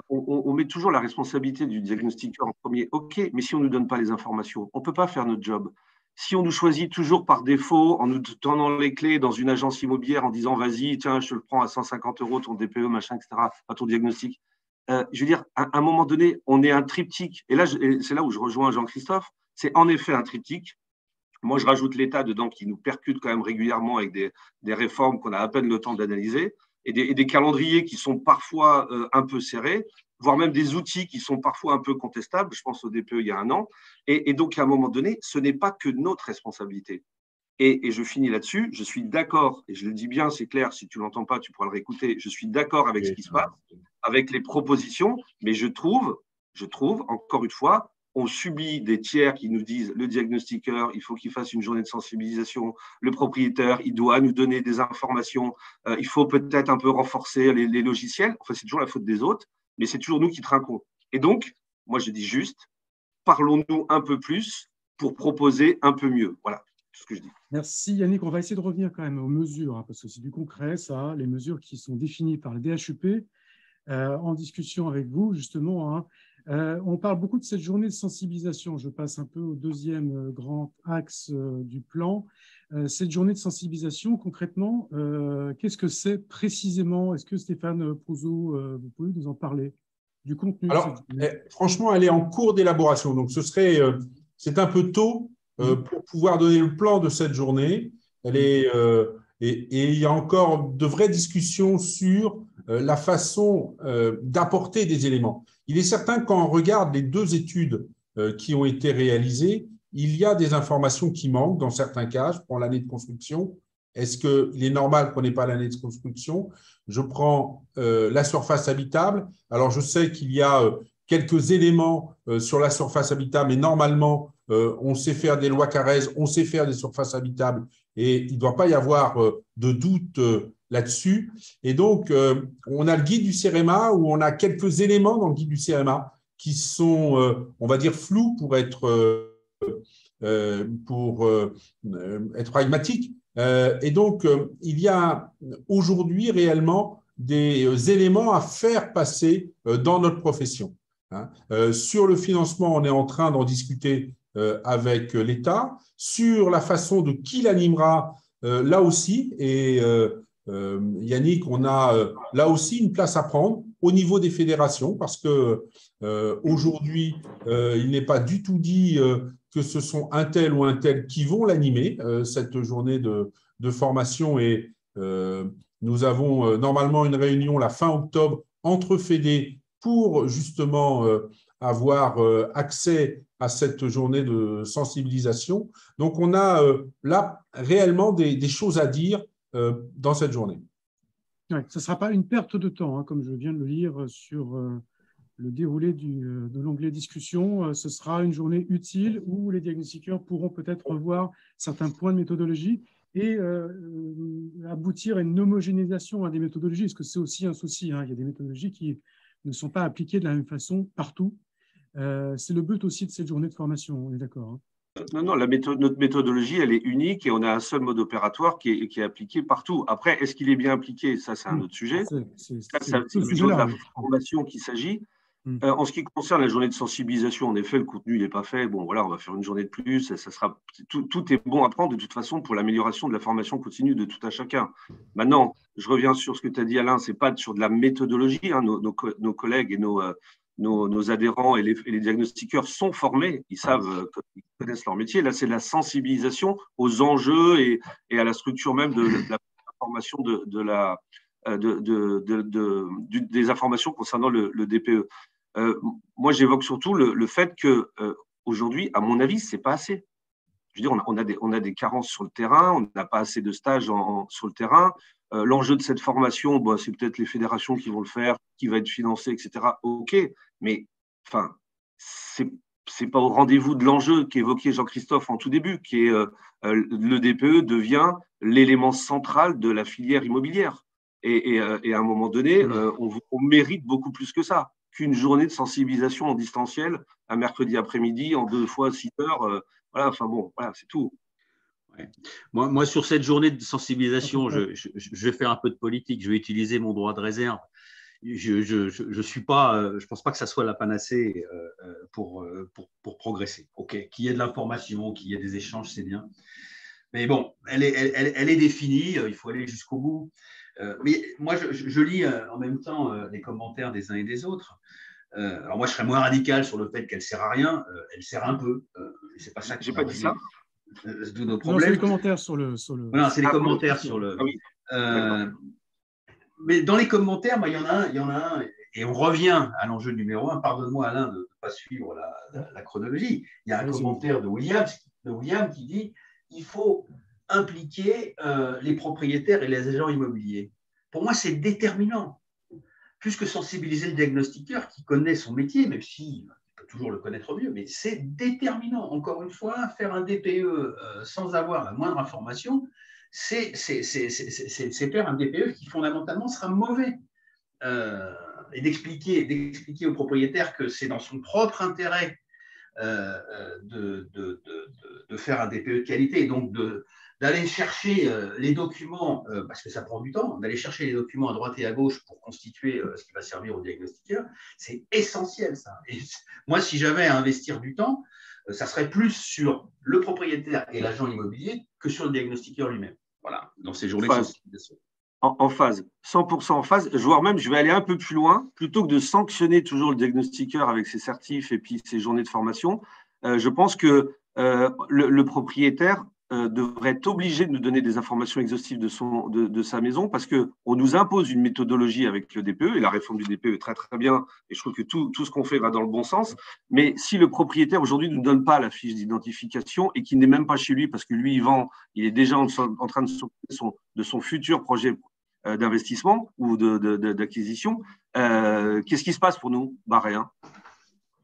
On met toujours la responsabilité du diagnostiqueur en premier. OK, mais si on ne nous donne pas les informations, on ne peut pas faire notre job. si on nous choisit toujours par défaut en nous donnant les clés dans une agence immobilière en disant vas-y, tiens, je te le prends à 150 € ton DPE, machin, etc., à ton diagnostic, je veux dire, à un moment donné, on est un triptyque. Et là, c'est là où je rejoins Jean-Christophe, c'est en effet un triptyque. Moi, je rajoute l'État dedans qui nous percute quand même régulièrement avec des réformes qu'on a à peine le temps d'analyser et des calendriers qui sont parfois un peu serrés, voire même des outils qui sont parfois un peu contestables. Je pense au DPE il y a un an. Et donc, à un moment donné, ce n'est pas que notre responsabilité. Et je finis là-dessus. Je suis d'accord, et je le dis bien, c'est clair, si tu ne l'entends pas, tu pourras le réécouter. Je suis d'accord avec ce qui se passe, avec les propositions, mais je trouve, encore une fois, on subit des tiers qui nous disent le diagnostiqueur, il faut qu'il fasse une journée de sensibilisation, le propriétaire, il doit nous donner des informations, il faut peut-être un peu renforcer les logiciels. Enfin, c'est toujours la faute des autres, mais c'est toujours nous qui trinquons. Et donc, moi, je dis juste, parlons-nous un peu plus pour proposer un peu mieux. Voilà, c'est ce que je dis. Merci Yannick. On va essayer de revenir quand même aux mesures, hein, parce que c'est du concret, ça, les mesures qui sont définies par le DHUP en discussion avec vous, justement. Hein. On parle beaucoup de cette journée de sensibilisation. Je passe un peu au deuxième grand axe du plan. Cette journée de sensibilisation, concrètement, qu'est-ce que c'est précisément? Est-ce que Stéphane Prouzot, vous pouvez nous en parler du contenu? Alors, franchement, elle est en cours d'élaboration. Donc, c'est un peu tôt pour pouvoir donner le plan de cette journée. Et il y a encore de vraies discussions sur la façon d'apporter des éléments. Il est certain que quand on regarde les 2 études qui ont été réalisées, il y a des informations qui manquent dans certains cas. Je prends l'année de construction. Est-ce qu'il est normal qu'on n'ait pas l'année de construction? Je prends la surface habitable. Alors, je sais qu'il y a quelques éléments sur la surface habitable, mais normalement, on sait faire des lois Carrez, on sait faire des surfaces habitables et il ne doit pas y avoir de doute là-dessus. Et donc, on a le guide du CEREMA où on a quelques éléments dans le guide du CEREMA qui sont, on va dire, flous pour être pragmatique. Et donc, il y a aujourd'hui réellement des éléments à faire passer dans notre profession. Sur le financement, on est en train d'en discuter avec l'État. Sur la façon de qui l'animera, là aussi, et Yannick, on a là aussi une place à prendre au niveau des fédérations parce que aujourd'hui, il n'est pas du tout dit que ce sont un tel ou un tel qui vont l'animer, cette journée de formation. Et nous avons normalement une réunion la fin octobre entre fédés pour justement avoir accès à cette journée de sensibilisation. Donc, on a là réellement des choses à dire dans cette journée. Ouais, ce ne sera pas une perte de temps, hein, comme je viens de le lire sur le déroulé de l'onglet discussion. Ce sera une journée utile où les diagnostiqueurs pourront peut-être revoir certains points de méthodologie et aboutir à une homogénéisation des méthodologies, parce que c'est aussi un souci. Hein. Il y a des méthodologies qui ne sont pas appliquées de la même façon partout. C'est le but aussi de cette journée de formation, on est d'accord, hein. Non, notre méthodologie, elle est unique et on a un seul mode opératoire qui est appliqué partout. Après, est-ce qu'il est bien appliqué? Ça, c'est un autre sujet. C'est plutôt de la formation qu'il s'agit. En ce qui concerne la journée de sensibilisation, en effet, le contenu, il n'est pas fait. Bon, voilà, on va faire une journée de plus. Tout est bon à prendre de toute façon pour l'amélioration de la formation continue de tout à chacun. Maintenant, je reviens sur ce que tu as dit, Alain, ce n'est pas sur de la méthodologie. Hein, nos collègues et nos adhérents et les diagnostiqueurs sont formés, ils savent, ils connaissent leur métier. Là, c'est la sensibilisation aux enjeux et à la structure même de la formation des informations concernant le DPE. Moi, j'évoque surtout le fait que aujourd'hui, à mon avis, c'est pas assez. Je veux dire, on a des carences sur le terrain, on n'a pas assez de stages sur le terrain. L'enjeu de cette formation, c'est peut-être les fédérations qui vont le faire, qui va être financé, etc. OK, mais enfin, c'est pas au rendez-vous de l'enjeu qu'évoquait Jean-Christophe en tout début, qui est le DPE devient l'élément central de la filière immobilière. Et à un moment donné, on mérite beaucoup plus que ça, qu'une journée de sensibilisation en distanciel, un mercredi après-midi, en 2 fois 6 heures. Voilà, enfin bon, voilà, c'est tout. Ouais. Moi, sur cette journée de sensibilisation, je vais faire un peu de politique, je vais utiliser mon droit de réserve. je pense pas que ça soit la panacée pour progresser. Ok, qu'il y ait de l'information, qu'il y ait des échanges, c'est bien. Mais bon, elle est définie, il faut aller jusqu'au bout. Mais moi, je lis en même temps les commentaires des uns et des autres. Alors moi, je serais moins radical sur le fait qu'elle sert à rien. Elle sert un peu. C'est pas ça qui va régler tous nos problèmes. Non, c'est les commentaires sur le. Voilà, c'est les commentaires sur le. Ah oui. Mais dans les commentaires, il y en a un, et on revient à l'enjeu numéro 1. Pardonne-moi, Alain, de ne pas suivre la chronologie. Il y a un commentaire de William qui dit il faut impliquer les propriétaires et les agents immobiliers. Pour moi, c'est déterminant. Plus que sensibiliser le diagnostiqueur qui connaît son métier, même s'il peut toujours le connaître mieux, mais c'est déterminant. Encore une fois, faire un DPE sans avoir la moindre information, c'est faire un DPE qui fondamentalement sera mauvais. Et d'expliquer au propriétaire que c'est dans son propre intérêt de faire un DPE de qualité, et donc d'aller chercher les documents, parce que ça prend du temps, d'aller chercher les documents à droite et à gauche pour constituer ce qui va servir au diagnostiqueur, c'est essentiel ça. Et moi, si j'avais à investir du temps, ça serait plus sur le propriétaire et l'agent immobilier que sur le diagnostiqueur lui-même. Voilà, dans ces journées de sensibilisation. En phase, 100% en phase, voire même, je vais aller un peu plus loin, plutôt que de sanctionner toujours le diagnostiqueur avec ses certifs et puis ses journées de formation, je pense que le propriétaire devrait être obligé de nous donner des informations exhaustives de sa maison, parce qu'on nous impose une méthodologie avec le DPE, et la réforme du DPE est très très bien, et je trouve que tout ce qu'on fait va dans le bon sens, mais si le propriétaire aujourd'hui ne nous donne pas la fiche d'identification et qu'il n'est même pas chez lui, parce que lui il vend, il est déjà en train de s'occuper de son futur projet d'investissement ou d'acquisition, qu'est-ce qui se passe pour nous? Rien.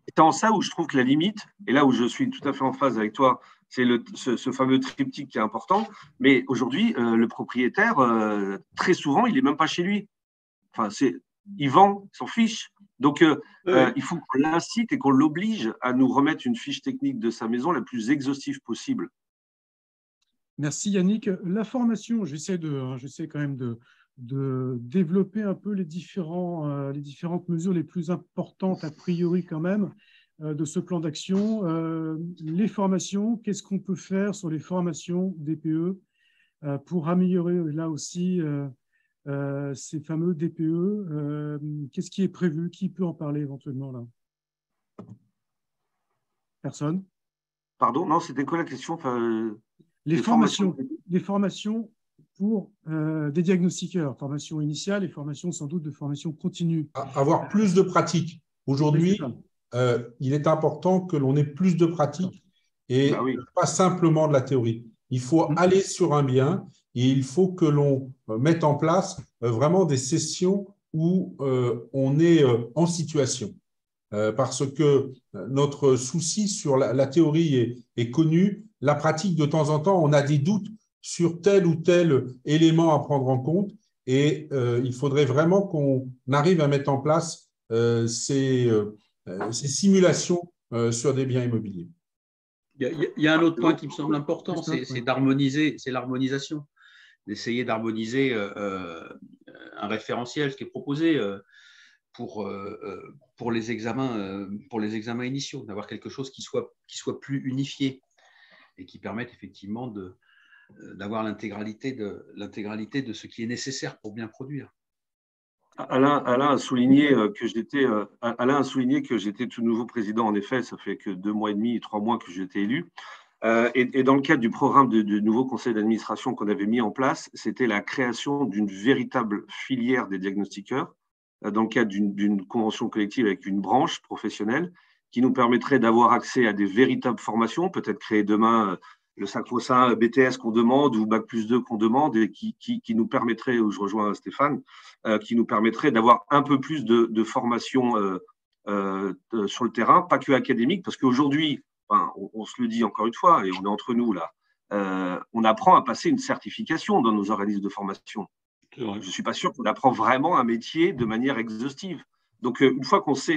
C'est en ça où je trouve que la limite, et là où je suis tout à fait en phase avec toi, c'est ce fameux triptyque qui est important. Mais aujourd'hui, le propriétaire, très souvent, il n'est même pas chez lui. Enfin, il vend, il s'en fiche. Donc, il faut qu'on l'incite et qu'on l'oblige à nous remettre une fiche technique de sa maison la plus exhaustive possible. Merci Yannick. La formation, j'essaie quand même de développer un peu les différentes mesures les plus importantes a priori quand même de ce plan d'action. Les formations, qu'est-ce qu'on peut faire sur les formations DPE pour améliorer là aussi ces fameux DPE? Qu'est-ce qui est prévu? Qui peut en parler éventuellement là? Personne? Pardon, non, c'était quoi la question? Les formations pour des diagnostiqueurs, formation initiale et formation sans doute de formation continue. Avoir plus de pratique. Aujourd'hui, il est important que l'on ait plus de pratique et pas simplement de la théorie. Il faut aller sur un bien et il faut que l'on mette en place vraiment des sessions où on est en situation. Parce que notre souci sur la théorie est connu. La pratique, de temps en temps, on a des doutes sur tel ou tel élément à prendre en compte et il faudrait vraiment qu'on arrive à mettre en place ces simulations sur des biens immobiliers. Il y a un autre point qui me semble important, c'est d'harmoniser, c'est l'harmonisation, d'essayer d'harmoniser un référentiel, ce qui est proposé pour les examens initiaux, d'avoir quelque chose qui soit plus unifié et qui permette effectivement d'avoir l'intégralité de ce qui est nécessaire pour bien produire. Alain a souligné que j'étais tout nouveau président. En effet, ça fait que 2 mois et demi, 3 mois que j'ai été élu. Et dans le cadre du programme de nouveau conseil d'administration qu'on avait mis en place, c'était la création d'une véritable filière des diagnostiqueurs dans le cadre d'une convention collective avec une branche professionnelle qui nous permettrait d'avoir accès à des véritables formations, peut-être créer demain le sacro-saint BTS qu'on demande ou Bac+2 qu'on demande et qui nous permettrait, où je rejoins Stéphane, qui nous permettrait d'avoir un peu plus de formation sur le terrain, pas que académique, parce qu'aujourd'hui, on se le dit encore une fois, et on est entre nous là, on apprend à passer une certification dans nos organismes de formation. Je ne suis pas sûr qu'on apprend vraiment un métier de manière exhaustive. Donc, une fois qu'on sait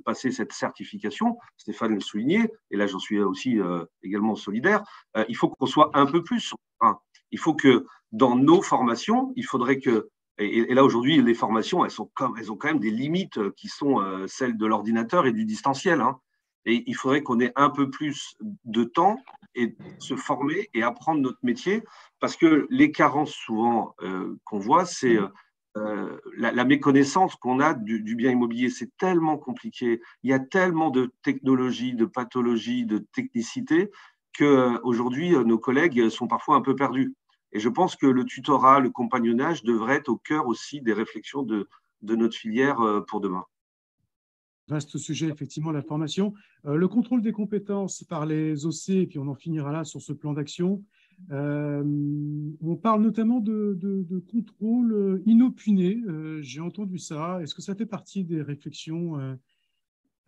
passer cette certification, Stéphane le soulignait, et là j'en suis aussi également solidaire, il faut qu'on soit un peu plus sur le terrain. Il faut que dans nos formations, il faudrait que Et là, aujourd'hui, les formations, elles ont quand même des limites qui sont celles de l'ordinateur et du distanciel, hein. Et il faudrait qu'on ait un peu plus de temps et se former et apprendre notre métier, parce que les carences souvent qu'on voit, c'est la méconnaissance qu'on a du bien immobilier. C'est tellement compliqué, il y a tellement de technologies, de pathologies, de technicité, qu'aujourd'hui, nos collègues sont parfois un peu perdus. Et je pense que le tutorat, le compagnonnage devrait être au cœur aussi des réflexions de notre filière pour demain. Vaste sujet, effectivement, la formation. Le contrôle des compétences par les OC, et puis on en finira là sur ce plan d'action. On parle notamment de contrôle inopiné. J'ai entendu ça. Est-ce que ça fait partie des réflexions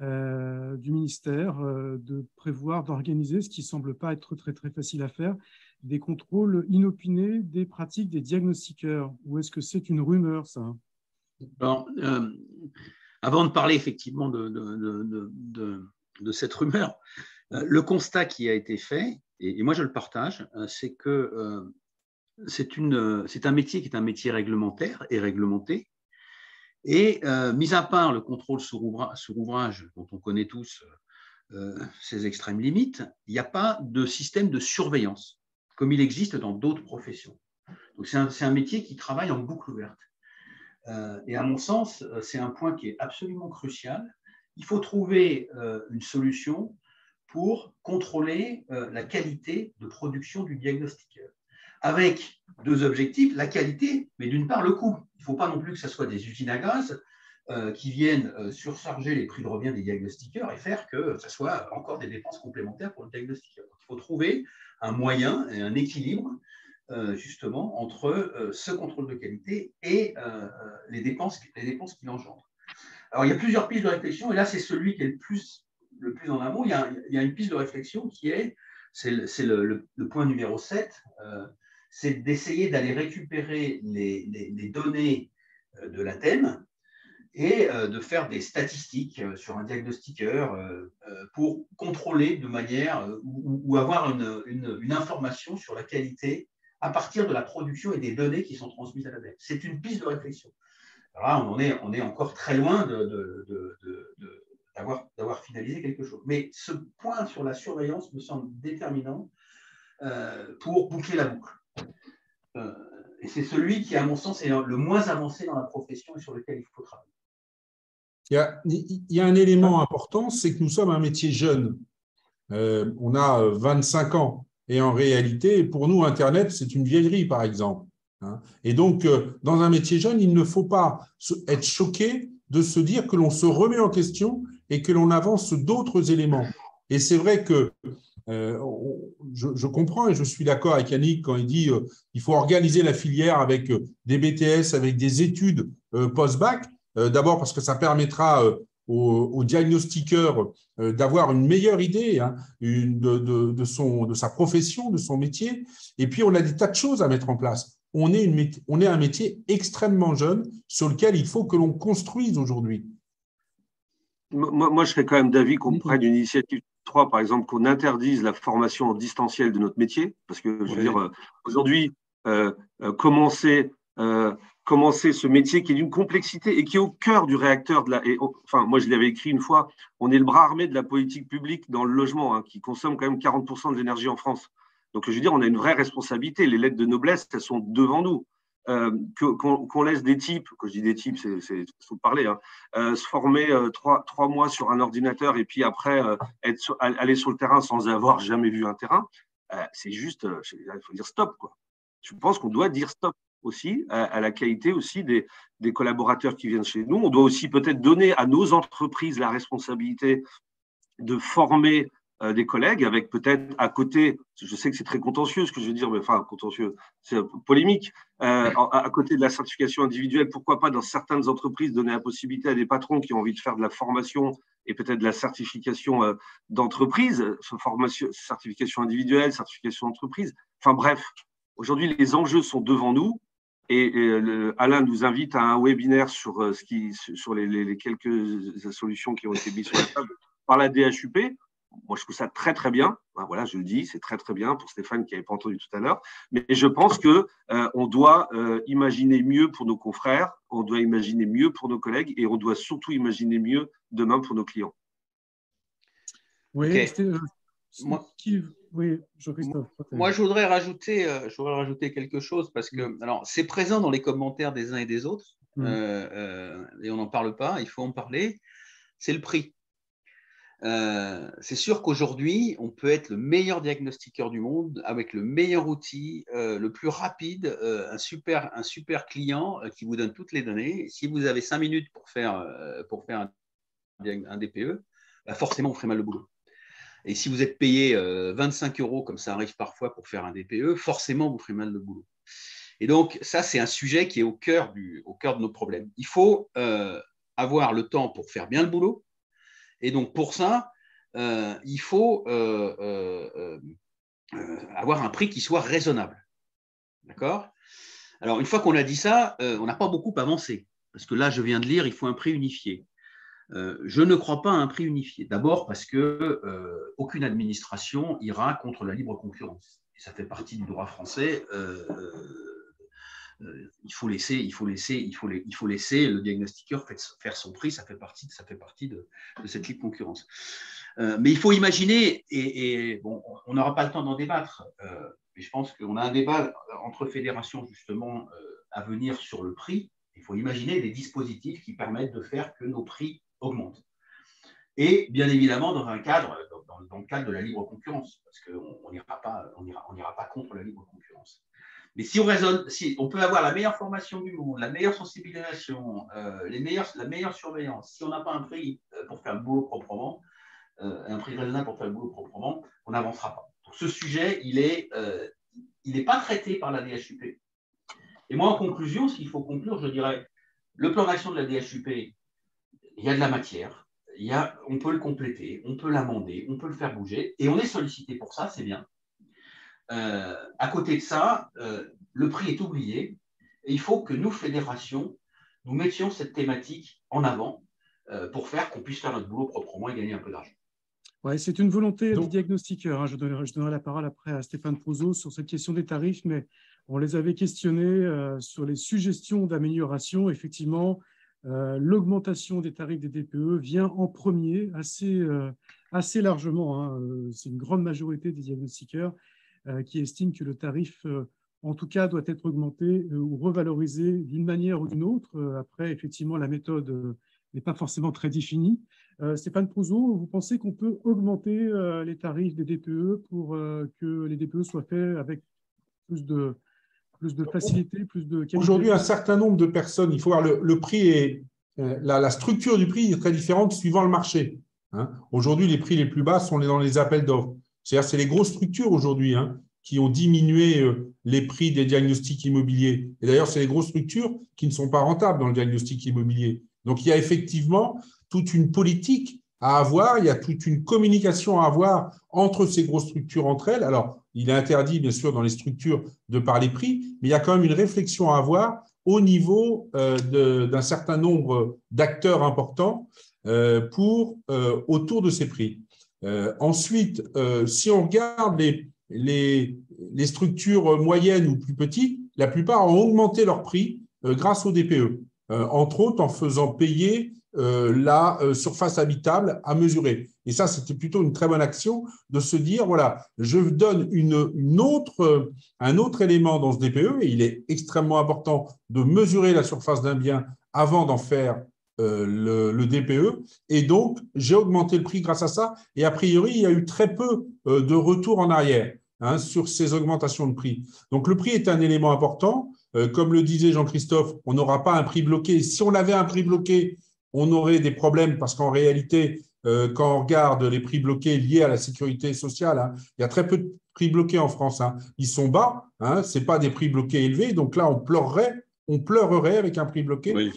du ministère de prévoir, d'organiser, ce qui ne semble pas être très, très facile à faire, des contrôles inopinés des pratiques des diagnostiqueurs? Ou est-ce que c'est une rumeur, ça? Alors, avant de parler effectivement de cette rumeur, le constat qui a été fait, et moi je le partage, c'est que c'est un métier qui est un métier réglementaire et réglementé. Et mis à part le contrôle sur ouvrage, dont on connaît tous ses extrêmes limites, il n'y a pas de système de surveillance, comme il existe dans d'autres professions. Donc c'est un métier qui travaille en boucle ouverte. Et à mon sens, c'est un point qui est absolument crucial. Il faut trouver une solution pour contrôler la qualité de production du diagnostiqueur, avec deux objectifs, la qualité, mais d'une part le coût. Il ne faut pas non plus que ce soit des usines à gaz qui viennent surcharger les prix de revient des diagnostiqueurs et faire que ce soit encore des dépenses complémentaires pour le diagnostiqueur. Donc, il faut trouver un moyen et un équilibre justement entre ce contrôle de qualité et les dépenses qu'il engendre. Alors, il y a plusieurs pistes de réflexion, et là, c'est celui qui est le plus en amont. Il y a une piste de réflexion c'est le point numéro 7, c'est d'essayer d'aller récupérer les données de l'ADEME et de faire des statistiques sur un diagnostiqueur pour contrôler de manière ou avoir une information sur la qualité à partir de la production et des données qui sont transmises à l'ADEME. C'est une piste de réflexion. Alors là, on est encore très loin d'avoir finalisé quelque chose. Mais ce point sur la surveillance me semble déterminant pour boucler la boucle. Et c'est celui qui, à mon sens, est le moins avancé dans la profession et sur lequel il faut travailler. Il y a un élément important, c'est que nous sommes un métier jeune. On a 25 ans. Et en réalité, pour nous, Internet, c'est une vieillerie, par exemple. Et donc, dans un métier jeune, il ne faut pas être choqué de se dire que l'on se remet en question et que l'on avance d'autres éléments. Et c'est vrai que je comprends et je suis d'accord avec Yannick quand il dit qu'il faut organiser la filière avec des BTS, avec des études post-bac. D'abord parce que ça permettra aux diagnostiqueurs d'avoir une meilleure idée de sa profession, de son métier. Et puis, on a des tas de choses à mettre en place. On est un métier extrêmement jeune sur lequel il faut que l'on construise aujourd'hui. Moi, je serais quand même d'avis qu'on prenne une initiative 3, par exemple, qu'on interdise la formation en distanciel de notre métier. Parce que, je veux dire, aujourd'hui, commencer ce métier qui est d'une complexité et qui est au cœur du réacteur enfin, moi, je l'avais écrit une fois, on est le bras armé de la politique publique dans le logement, qui consomme quand même 40% de l'énergie en France. Donc, je veux dire, on a une vraie responsabilité. Les lettres de noblesse, elles sont devant nous. Qu'on laisse des types, quand je dis des types, c'est faut parler, se former 3 mois sur un ordinateur et puis après aller sur le terrain sans avoir jamais vu un terrain, c'est juste, il faut dire stop, quoi. Je pense qu'on doit dire stop aussi à la qualité aussi des collaborateurs qui viennent chez nous. On doit aussi peut-être donner à nos entreprises la responsabilité de former des collègues avec peut-être à côté, je sais que c'est très contentieux ce que je veux dire, mais enfin contentieux, c'est polémique, à côté de la certification individuelle, pourquoi pas dans certaines entreprises donner la possibilité à des patrons qui ont envie de faire de la formation et peut-être de la certification d'entreprise, certification individuelle, certification d'entreprise, enfin bref, aujourd'hui les enjeux sont devant nous. Et Alain nous invite à un webinaire sur les quelques solutions qui ont été mises sur la table par la DHUP. moi, je trouve ça très, très bien. Ben, voilà, je le dis, c'est très, très bien pour Stéphane qui n'avait pas entendu tout à l'heure. Mais je pense qu'on doit imaginer mieux pour nos confrères, on doit imaginer mieux pour nos collègues et on doit surtout imaginer mieux demain pour nos clients. Oui, okay. Oui, Jean-Christophe. Moi, je voudrais rajouter quelque chose parce que alors, c'est présent dans les commentaires des uns et des autres et on n'en parle pas, il faut en parler, c'est le prix. C'est sûr qu'aujourd'hui, on peut être le meilleur diagnostiqueur du monde avec le meilleur outil, le plus rapide, un super client qui vous donne toutes les données. Si vous avez 5 minutes pour faire un DPE, bah forcément, on ferait mal le boulot. Et si vous êtes payé 25 €, comme ça arrive parfois pour faire un DPE, forcément, vous ferez mal le boulot. Et donc, ça, c'est un sujet qui est au cœur de nos problèmes. Il faut avoir le temps pour faire bien le boulot. Et donc, pour ça, il faut avoir un prix qui soit raisonnable. D'accord ? Alors, une fois qu'on a dit ça, on n'a pas beaucoup avancé. Parce que là, je viens de lire, il faut un prix unifié. Je ne crois pas à un prix unifié. D'abord parce qu'aucune administration ira contre la libre concurrence. Et ça fait partie du droit français. Il faut laisser le diagnostiqueur faire son prix, ça fait partie de cette libre concurrence. Mais il faut imaginer, et bon, on n'aura pas le temps d'en débattre, mais je pense qu'on a un débat entre fédérations justement à venir sur le prix. Il faut imaginer des dispositifs qui permettent de faire que nos prix augmentent. Et bien évidemment dans le cadre de la libre concurrence, parce qu'on n'ira pas contre la libre concurrence. Mais si on peut avoir la meilleure formation du monde, la meilleure sensibilisation, la meilleure surveillance, si on n'a pas un prix pour faire le boulot proprement, un prix raisonnable pour faire le boulot proprement, on n'avancera pas. Donc, ce sujet, il n'est pas traité par la DHUP. Et moi, en conclusion, s'il faut conclure, je dirais, le plan d'action de la DHUP, il y a de la matière, on peut le compléter, on peut l'amender, on peut le faire bouger, et on est sollicité pour ça, c'est bien. À côté de ça, le prix est oublié et il faut que nous, fédérations, nous mettions cette thématique en avant pour faire qu'on puisse faire notre boulot proprement et gagner un peu d'argent. Ouais, c'est une volonté des diagnostiqueurs. Je donnerai la parole après à Stéphane Prouzot sur cette question des tarifs, mais on les avait questionnés sur les suggestions d'amélioration. Effectivement, l'augmentation des tarifs des DPE vient en premier assez largement. C'est une grande majorité des diagnostiqueurs qui estime que le tarif, en tout cas, doit être augmenté ou revalorisé d'une manière ou d'une autre. Après, effectivement, la méthode n'est pas forcément très définie. Stéphane Prouzot, vous pensez qu'on peut augmenter les tarifs des DPE pour que les DPE soient faits avec plus de facilité, plus de qualité? Aujourd'hui, un certain nombre de personnes, il faut voir le prix et la structure du prix est très différente suivant le marché. Aujourd'hui, les prix les plus bas sont dans les appels d'offres. C'est-à-dire, c'est les grosses structures aujourd'hui qui ont diminué les prix des diagnostics immobiliers. Et d'ailleurs, c'est les grosses structures qui ne sont pas rentables dans le diagnostic immobilier. Donc, il y a effectivement toute une politique à avoir, il y a toute une communication à avoir entre ces grosses structures entre elles. Alors, il est interdit, bien sûr, dans les structures de parler prix, mais il y a quand même une réflexion à avoir au niveau d'un certain nombre d'acteurs importants autour de ces prix. Ensuite, si on regarde les structures moyennes ou plus petites, la plupart ont augmenté leur prix grâce au DPE, entre autres en faisant payer la surface habitable à mesurer. Et ça, c'était plutôt une très bonne action de se dire, voilà, je donne un autre élément dans ce DPE, et il est extrêmement important de mesurer la surface d'un bien avant d'en faire le DPE, et donc j'ai augmenté le prix grâce à ça, et a priori il y a eu très peu de retour en arrière sur ces augmentations de prix. Donc le prix est un élément important, comme le disait Jean-Christophe, on n'aura pas un prix bloqué. Si on avait un prix bloqué, on aurait des problèmes, parce qu'en réalité quand on regarde les prix bloqués liés à la sécurité sociale, il y a très peu de prix bloqués en France, ils sont bas, ce n'est pas des prix bloqués élevés, donc là on pleurerait avec un prix bloqué, oui.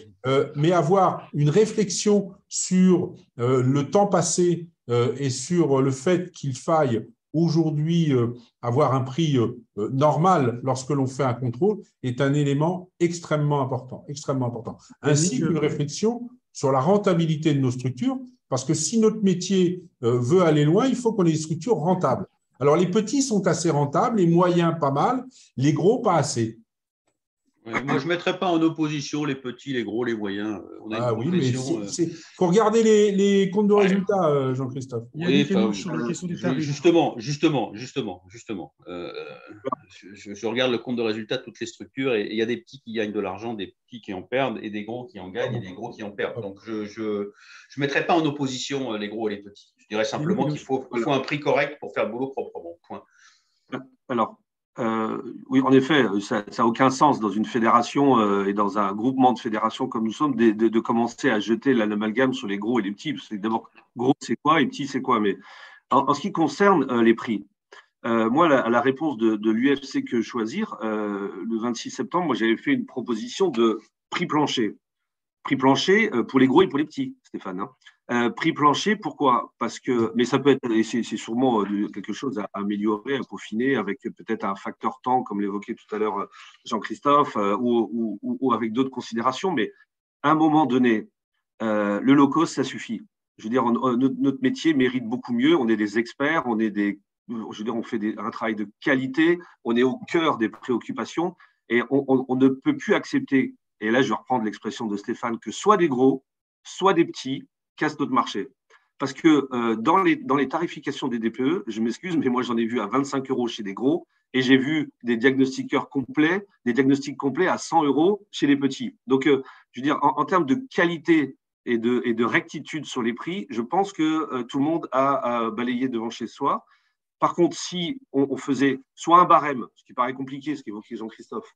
Mais avoir une réflexion sur le temps passé et sur le fait qu'il faille aujourd'hui avoir un prix normal lorsque l'on fait un contrôle est un élément extrêmement important, ainsi qu'une réflexion sur la rentabilité de nos structures, Parce que si notre métier veut aller loin, il faut qu'on ait des structures rentables. Alors, les petits sont assez rentables, les moyens pas mal, les gros pas assez. Moi, je ne mettrais pas en opposition les petits, les gros, les moyens. On a une Oui, mais profession. il faut regarder les comptes de résultats, Jean-Christophe. Yannick sur la question des tarifs. Justement. Je regarde le compte de résultats de toutes les structures et il y a des petits qui gagnent de l'argent, des petits qui en perdent et des gros qui en gagnent et des gros qui en perdent. Donc, je ne mettrais pas en opposition les gros et les petits. Je dirais simplement qu'il faut un prix correct pour faire le boulot proprement. Point. Alors, oui, en effet, ça n'a aucun sens dans une fédération et dans un groupement de fédérations comme nous sommes de commencer à jeter l'amalgame sur les gros et les petits. Parce que d'abord, gros, c'est quoi et petit, c'est quoi. Mais en ce qui concerne les prix, moi, la réponse de l'UFC Que Choisir, le 26 septembre, moi, j'avais fait une proposition de prix plancher. Prix plancher pour les gros et pour les petits, Stéphane. Prix plancher, pourquoi? Parce que, mais ça peut être, et c'est sûrement quelque chose à améliorer, à peaufiner, avec peut-être un facteur temps, comme l'évoquait tout à l'heure Jean-Christophe, ou avec d'autres considérations. Mais à un moment donné, le low cost, ça suffit. Je veux dire, notre métier mérite beaucoup mieux. On est des experts, on fait un travail de qualité, on est au cœur des préoccupations, et on ne peut plus accepter. Et là, je vais reprendre l'expression de Stéphane, que soit des gros, soit des petits cassent notre marché. Parce que dans les tarifications des DPE, je m'excuse, mais moi, j'en ai vu à 25 € chez des gros et j'ai vu des diagnostics complets à 100 € chez les petits. Donc, je veux dire, en termes de qualité et de rectitude sur les prix, je pense que tout le monde a balayé devant chez soi. Par contre, si on faisait soit un barème, ce qui paraît compliqué, ce qu'évoquait Jean-Christophe,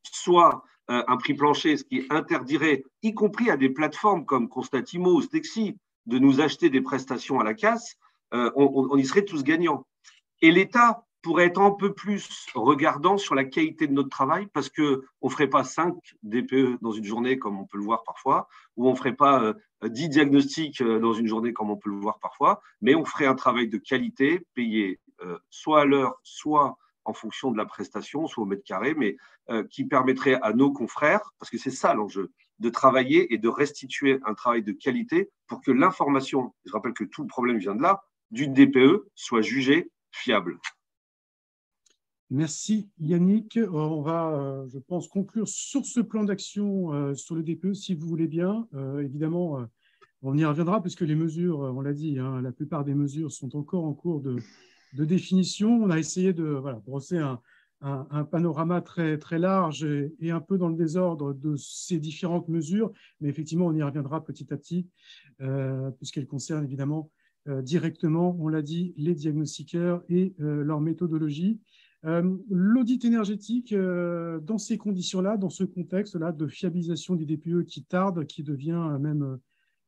soit un prix plancher, ce qui interdirait, y compris à des plateformes comme Constatimo ou Stexi, de nous acheter des prestations à la casse, on y serait tous gagnants. Et l'État pourrait être un peu plus regardant sur la qualité de notre travail, parce qu'on ne ferait pas 5 DPE dans une journée, comme on peut le voir parfois, ou on ne ferait pas 10 diagnostics dans une journée, comme on peut le voir parfois, mais on ferait un travail de qualité, payé soit à l'heure, soit en fonction de la prestation, soit au mètre carré, mais qui permettrait à nos confrères, parce que c'est ça l'enjeu, de travailler et de restituer un travail de qualité pour que l'information, je rappelle que tout le problème vient de là, du DPE soit jugée fiable. Merci Yannick. On va, je pense, conclure sur ce plan d'action sur le DPE, si vous voulez bien. Évidemment, on y reviendra puisque les mesures, on l'a dit, la plupart des mesures sont encore en cours de définition. On a essayé de brosser un panorama très, très large et un peu dans le désordre de ces différentes mesures, mais effectivement, on y reviendra petit à petit, puisqu'elles concernent évidemment directement, on l'a dit, les diagnostiqueurs et leur méthodologie. L'audit énergétique, dans ces conditions-là, dans ce contexte-là de fiabilisation des DPE qui tarde, qui devient même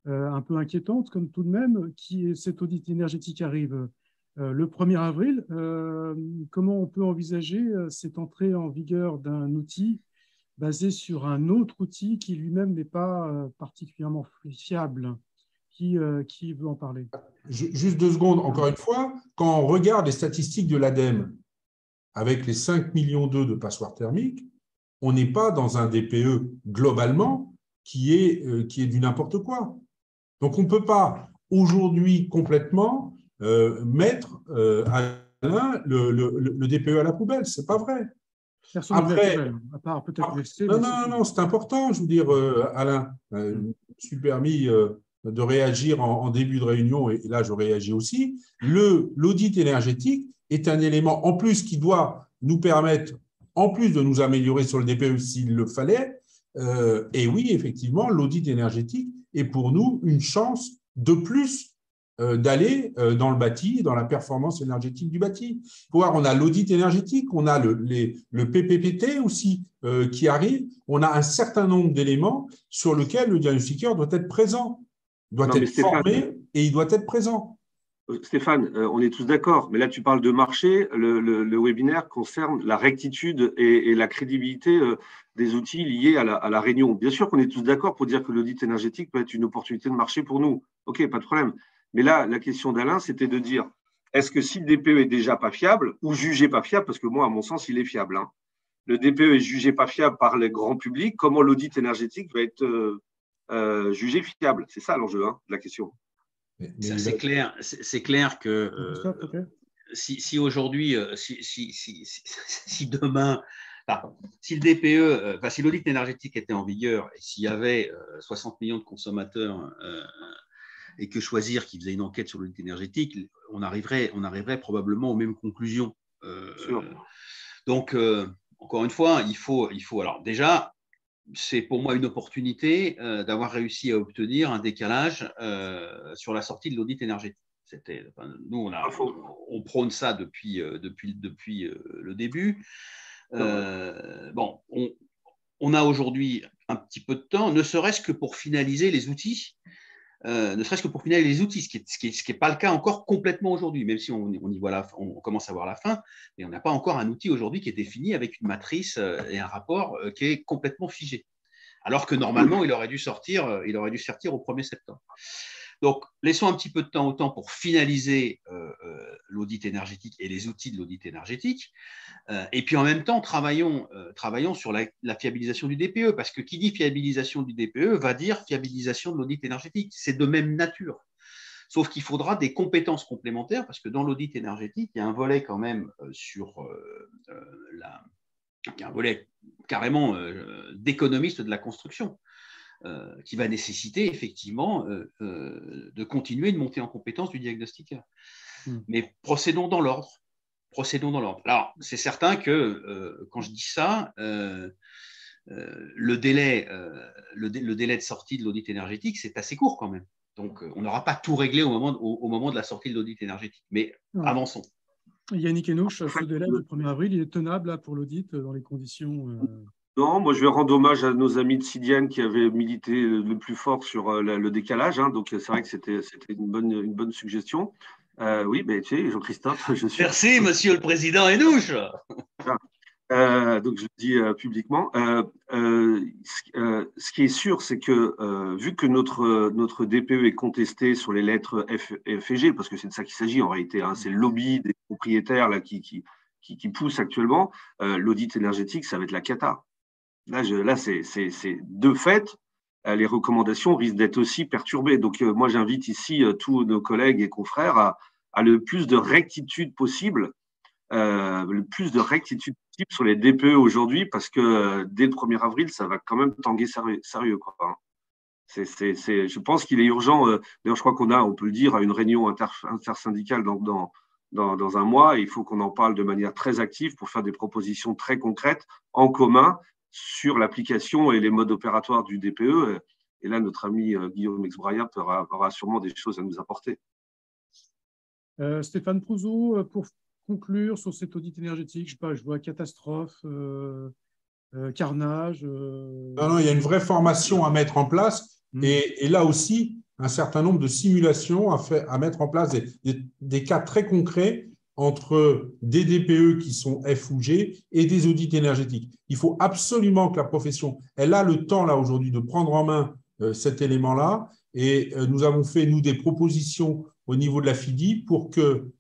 un peu inquiétante, comme tout de même, cet audit énergétique arrive le 1er avril. Comment on peut envisager cette entrée en vigueur d'un outil basé sur un autre outil qui lui-même n'est pas particulièrement fiable? Qui veut en parler? Juste 2 secondes, encore une fois, quand on regarde les statistiques de l'ADEME, avec les 5 millions de passoires thermiques, on n'est pas dans un DPE globalement qui est du n'importe quoi. Donc, on ne peut pas aujourd'hui complètement mettre le DPE à la poubelle. Ce n'est pas vrai. Personne ne met à la poubelle, à part peut-être l'UFC. Non, c'est important. Je veux dire, Alain, je me suis permis de réagir en début de réunion, et là, je réagis aussi. L'audit énergétique est un élément en plus qui doit nous permettre, en plus de nous améliorer sur le DPE s'il le fallait. Et oui, effectivement, l'audit énergétique est pour nous une chance de plus d'aller dans le bâti, dans la performance énergétique du bâti. Faut voir, on a l'audit énergétique, on a le PPPT aussi qui arrive, on a un certain nombre d'éléments sur lesquels le diagnostiqueur doit être présent, doit être formé et il doit être présent. Stéphane, on est tous d'accord, mais là tu parles de marché, le webinaire concerne la rectitude et la crédibilité des outils liés à la réunion. Bien sûr qu'on est tous d'accord pour dire que l'audit énergétique peut être une opportunité de marché pour nous. Ok, pas de problème. Mais là, la question d'Alain, c'était de dire, est-ce que si le DPE est déjà pas fiable ou jugé pas fiable, parce que moi, à mon sens, il est fiable, le DPE est jugé pas fiable par le grand public, comment l'audit énergétique va être jugé fiable? C'est ça l'enjeu de la question. C'est clair que si aujourd'hui, si demain, si le DPE, si l'audit énergétique était en vigueur et s'il y avait 60 millions de consommateurs et que Choisir qui faisait une enquête sur l'audit énergétique, on arriverait probablement aux mêmes conclusions. Donc, encore une fois, il faut. Alors déjà, c'est pour moi une opportunité d'avoir réussi à obtenir un décalage sur la sortie de l'audit énergétique. Nous, on prône ça depuis le début. On a aujourd'hui un petit peu de temps, ne serait-ce que pour finaliser les outils. Ce qui n'est pas le cas encore complètement aujourd'hui, même si on commence à voir la fin, mais on n'a pas encore un outil aujourd'hui qui est défini avec une matrice et un rapport qui est complètement figé. Alors que normalement, il aurait dû sortir au 1er septembre. Donc, laissons un petit peu de temps au temps pour finaliser l'audit énergétique et les outils de l'audit énergétique. Et puis, en même temps, travaillons sur la fiabilisation du DPE, parce que qui dit fiabilisation du DPE va dire fiabilisation de l'audit énergétique. C'est de même nature. Sauf qu'il faudra des compétences complémentaires, parce que dans l'audit énergétique, il y a un volet quand même il y a un volet carrément d'économiste de la construction. Qui va nécessiter effectivement de continuer de monter en compétence du diagnostiqueur. Mais procédons dans l'ordre. Alors, c'est certain que quand je dis ça, le délai de sortie de l'audit énergétique, c'est assez court quand même. Donc, on n'aura pas tout réglé au moment de la sortie de l'audit énergétique. Mais avançons. Yannick Hénouche, ce délai du 1er avril, il est tenable là, pour l'audit dans les conditions… Non, moi je vais rendre hommage à nos amis de Sidiane qui avaient milité le plus fort sur le décalage. Donc c'est vrai que c'était une bonne suggestion. Oui, mais tu sais, Jean-Christophe, je suis. Merci, Monsieur le Président Hénouche. Donc je le dis publiquement. Ce qui est sûr, c'est que vu que notre DPE est contesté sur les lettres F et G, parce que c'est de ça qu'il s'agit en réalité, c'est le lobby des propriétaires là qui pousse actuellement, l'audit énergétique, ça va être la cata. Là, c'est de fait, les recommandations risquent d'être aussi perturbées. Donc, moi, j'invite ici tous nos collègues et confrères à le plus de rectitude possible, sur les DPE aujourd'hui, parce que dès le 1er avril, ça va quand même tanguer sérieux, quoi. Je pense qu'il est urgent. D'ailleurs, je crois on peut le dire, à une réunion intersyndicale dans un mois. Il faut qu'on en parle de manière très active pour faire des propositions très concrètes en commun sur l'application et les modes opératoires du DPE. Et là, notre ami Guillaume Exbrayat aura sûrement des choses à nous apporter. Stéphane Prouzeau, pour conclure sur cet audit énergétique, je vois catastrophe, carnage. Non, il y a une vraie formation à mettre en place et là aussi, un certain nombre de simulations à mettre en place, des cas très concrets entre des DPE qui sont F ou G et des audits énergétiques. Il faut absolument que la profession, elle a le temps là aujourd'hui de prendre en main cet élément-là et nous avons fait, nous, des propositions au niveau de la FIDI pour qu'il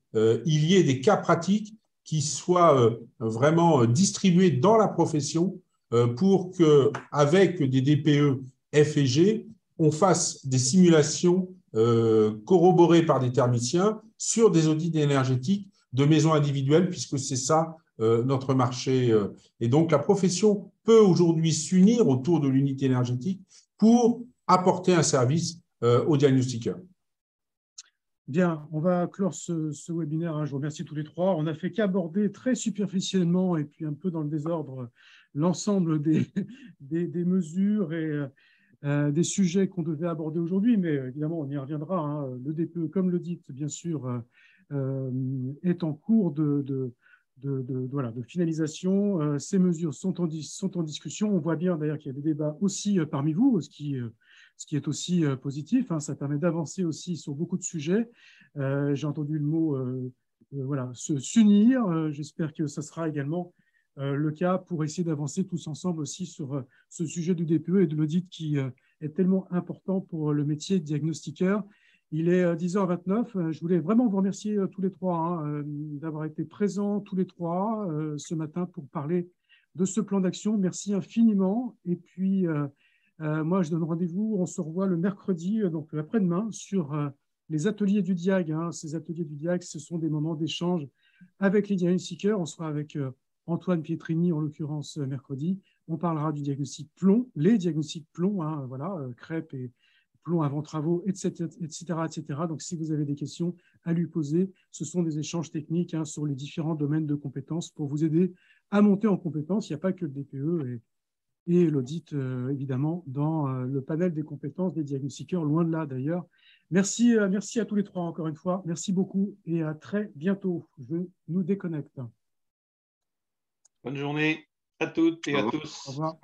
y ait des cas pratiques qui soient vraiment distribués dans la profession pour qu'avec des DPE F et G, on fasse des simulations corroborées par des thermiciens sur des audits énergétiques de maisons individuelles, puisque c'est ça notre marché. Et donc, la profession peut aujourd'hui s'unir autour de l'unité énergétique pour apporter un service aux diagnostiqueurs. Bien, on va clore ce webinaire. Je vous remercie tous les trois. On n'a fait qu'aborder très superficiellement et puis un peu dans le désordre l'ensemble des mesures et des sujets qu'on devait aborder aujourd'hui, mais évidemment, on y reviendra. Le DPE, comme le dit, bien sûr, est en cours de finalisation. Ces mesures sont en discussion. On voit bien d'ailleurs qu'il y a des débats aussi parmi vous, ce qui est aussi positif. Ça permet d'avancer aussi sur beaucoup de sujets. J'ai entendu le mot s'unir. J'espère que ça sera également le cas pour essayer d'avancer tous ensemble aussi sur ce sujet du DPE et de l'audit qui est tellement important pour le métier de diagnostiqueur. Il est 10h29. Je voulais vraiment vous remercier tous les trois d'avoir été présents tous les trois ce matin pour parler de ce plan d'action. Merci infiniment. Et puis, moi, je donne rendez-vous. On se revoit le mercredi, donc après-demain, sur les ateliers du DIAG. Ces ateliers du DIAG, ce sont des moments d'échange avec les diagnostiqueurs. On sera avec Antoine Pietrini, en l'occurrence mercredi. On parlera du diagnostic plomb, les diagnostics plomb, voilà, crêpes et plomb avant travaux, etc., etc. Donc, si vous avez des questions à lui poser, ce sont des échanges techniques sur les différents domaines de compétences pour vous aider à monter en compétences. Il n'y a pas que le DPE et l'audit, évidemment, dans le panel des compétences des diagnostiqueurs, loin de là d'ailleurs. Merci à tous les trois encore une fois. Merci beaucoup et à très bientôt. Je nous déconnecte. Bonne journée à toutes et à tous. Au revoir.